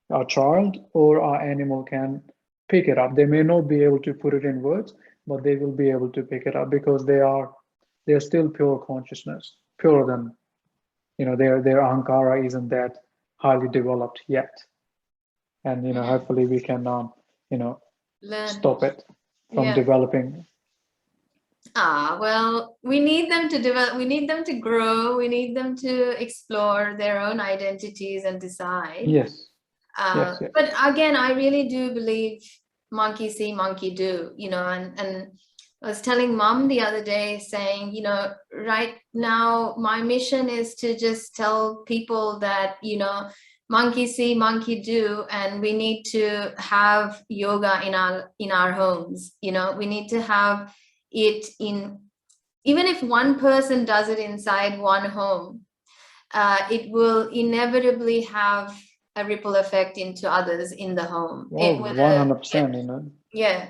A child or our animal can pick it up. They may not be able to put it in words, but they will be able to pick it up because they're still pure consciousness, purer than their ahankara isn't that highly developed yet. And hopefully we can you know Learn. stop it from Yeah. developing. Well, we need them to develop, we need them to grow, we need them to explore their own identities and decide. Yes, yes, yes. But again, I really do believe monkey see, monkey do, and I was telling mom the other day saying, right now my mission is to just tell people that, monkey see, monkey do, and we need to have yoga in our homes. We need to have it in, even if one person does it inside one home, it will inevitably have a ripple effect into others in the home. Well, 100%. Yeah,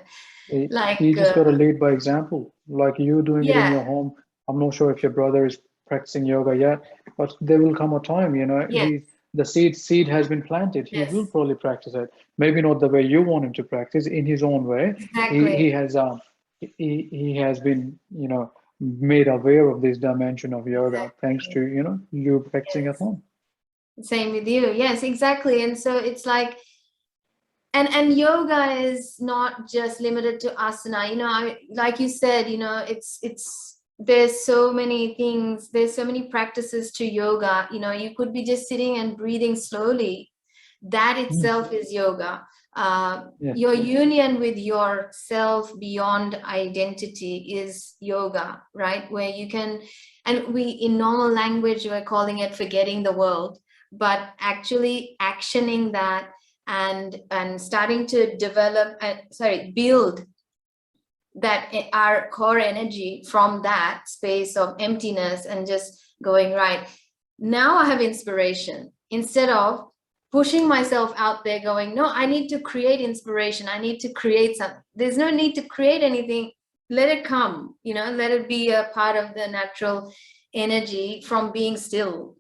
like You just got to lead by example, like you doing it in yeah, your home. I'm not sure if your brother is practicing yoga yet, but there will come a time, yes, the seed has been planted. He will yes, probably practice it. Maybe not the way you want him to practice, in his own way. He exactly. has he has been made aware of this dimension of yoga thanks to you practicing at Yes. home. Same with you. Yes, exactly. And so it's like, and yoga is not just limited to asana. Like you said, it's there's so many things, there's so many practices to yoga. You could be just sitting and breathing slowly. That Mm. itself is yoga. Yes, Your union with yourself beyond identity is yoga, right? Where you can, and we in normal language we're calling it forgetting the world, but actually actioning that and starting to develop, build that our core energy from that space of emptiness, and just going, right now I have inspiration, instead of pushing myself out there going, no, I need to create inspiration, I need to create something. There's no need to create anything. Let it come, let it be a part of the natural energy from being still.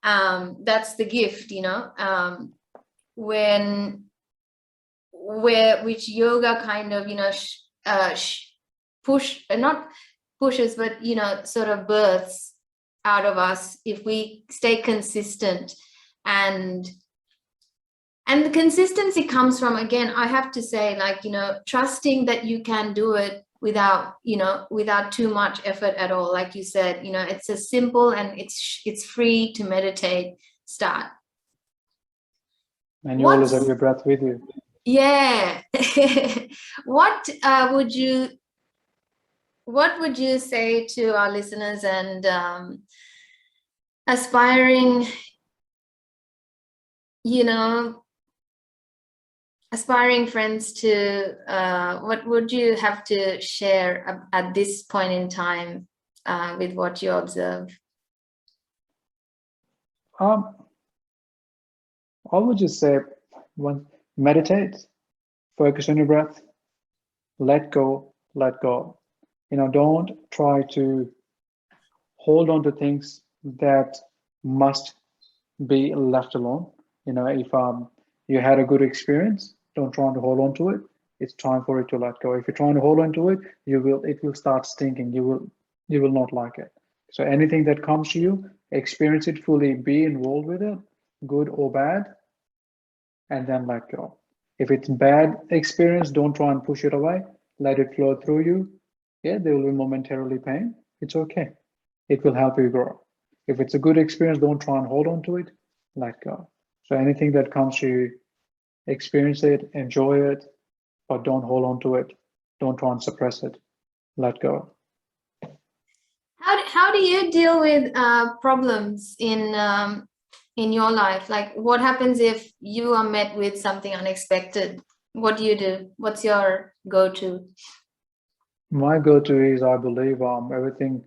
That's the gift, when where which yoga kind of push, not pushes, but sort of births out of us if we stay consistent. And the consistency comes from, again, I have to say, like, trusting that you can do it without too much effort at all. Like you said, it's a simple, and it's free to meditate. Start. and you always have What's your breath with you. Yeah. What would you what would you say to our listeners and aspiring, aspiring friends to, what would you have to share at this point in time with what you observe? I would just say, meditate, focus on your breath, let go, let go. Don't try to hold on to things that must be left alone. If you had a good experience, don't try to hold on to it. It's time for it to let go. If you're trying to hold on to it, it will start stinking. You will not like it. So anything that comes to you, experience it fully, be involved with it, good or bad, and then let go. If it's bad experience, don't try and push it away. Let it flow through you. Yeah, there will be momentarily pain. It's okay. It will help you grow. If it's a good experience, don't try and hold on to it. Let go. So anything that comes to you, experience it, enjoy it, but don't hold on to it. Don't try and suppress it. Let go. How do you deal with problems in your life? Like, what happens if you are met with something unexpected? What do you do? What's your go-to? My go-to is, I believe everything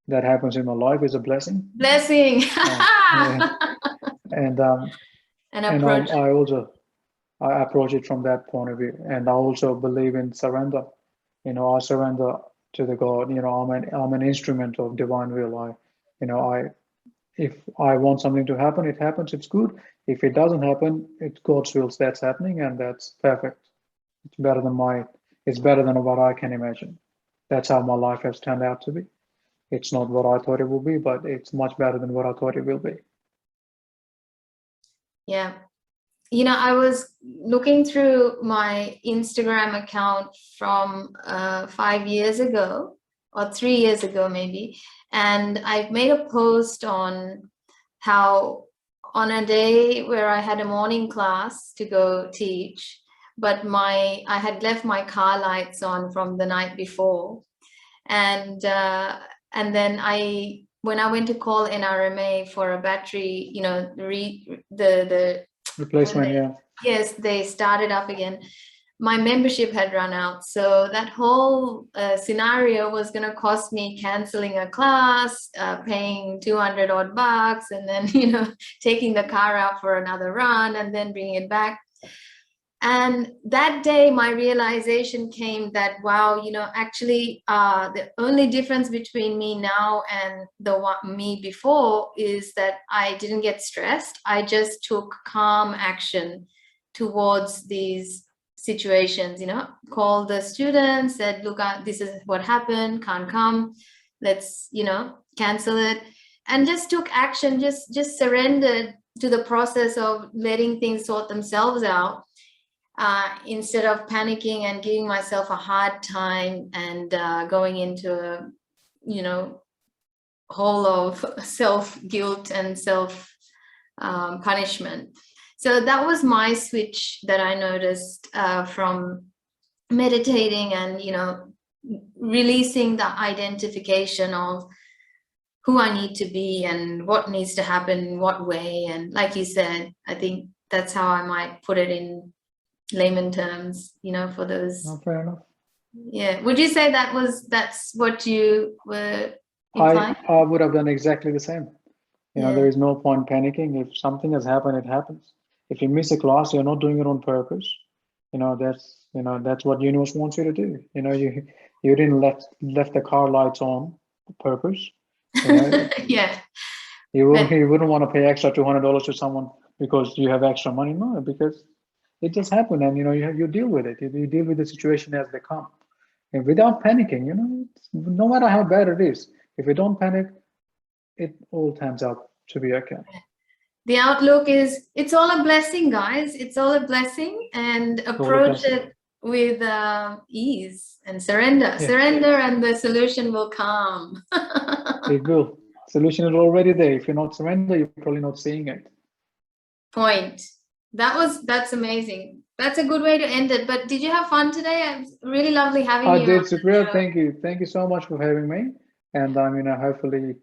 that happens in my life is a blessing. Blessing. Yeah. And An approach. I approach it from that point of view, and I also believe in surrender. I surrender to the God. I'm an instrument of divine will. If I want something to happen, it happens. It's good. If it doesn't happen, it's God's will that's happening, and that's perfect. It's better than It's better than what I can imagine. That's how my life has turned out to be. It's not what I thought it would be, but it's much better than what I thought it will be. Yeah. I was looking through my Instagram account from 5 years ago or 3 years ago, maybe. And I've made a post on how on a day where I had a morning class to go teach, but I had left my car lights on from the night before. And then when I went to call NRMA for a battery, the Replacement, yeah. Yes, they started up again. My membership had run out. So that whole scenario was going to cost me canceling a class, paying 200 odd bucks, and then, taking the car out for another run and then bringing it back. And that day, my realization came that, wow, actually, the only difference between me now and me before is that I didn't get stressed. I just took calm action towards these situations, called the students, said, look, this is what happened, can't come, let's, cancel it. And just took action, just surrendered to the process of letting things sort themselves out. Instead of panicking and giving myself a hard time and going into a, hole of self-guilt and self-punishment. So that was my switch that I noticed from meditating and, releasing the identification of who I need to be and what needs to happen in what way. And like you said, I think that's how I might put it in layman terms, for those. No, fair enough. Yeah. Would you say that's what you were implying? I would have done exactly the same. There is no point panicking. If something has happened, it happens. If you miss a class, you're not doing it on purpose. That's what universe wants you to do. You didn't left the car lights on purpose. Yeah. You wouldn't want to pay extra $200 to someone because you have extra money. No, because it just happened, and you deal with it. You deal with the situation as they come, and without panicking. No matter how bad it is, if you don't panic, it all turns out to be okay. The outlook is, it's all a blessing, guys. It's all a blessing, and approach it with ease and surrender. Yeah. Surrender, and the solution will come. It will. Solution is already there. If you're not surrender, you're probably not seeing it. Point. That's amazing. That's a good way to end it. But did you have fun today? It's really lovely having I you did, on the Supriya. show. Thank you so much for having me. And hopefully,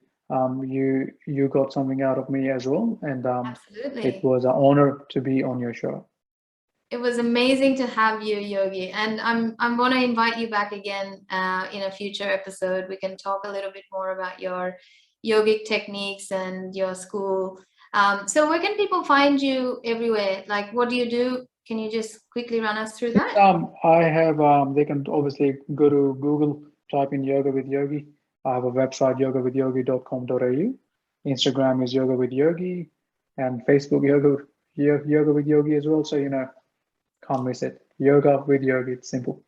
you got something out of me as well. And it Absolutely. was an honor to be on your show. It was amazing to have you, Yogi. And I'm going to invite you back again in a future episode. We can talk a little bit more about your yogic techniques and your school. So where can people find you everywhere? Like, what do you do? Can you just quickly run us through that? I have they can obviously go to Google, type in Yoga with Yogi. I have a website, yogawithyogi.com.au. Instagram is Yoga with Yogi, and Facebook Yoga with Yogi as well. So can't miss it. Yoga with Yogi. It's simple.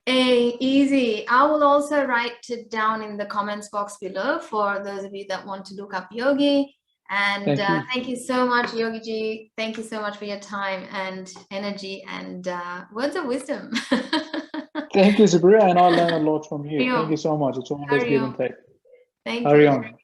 Hey, easy. I will also write it down in the comments box below for those of you that want to look up Yogi. And Thank you. thank you so much, Yogi ji. Thank you so much for your time and energy and words of wisdom. Thank you, Supriya, and I learn a lot from you. Hari Thank you Om. so much. It's always Hari give and Om. take. Thank Hurry you. on.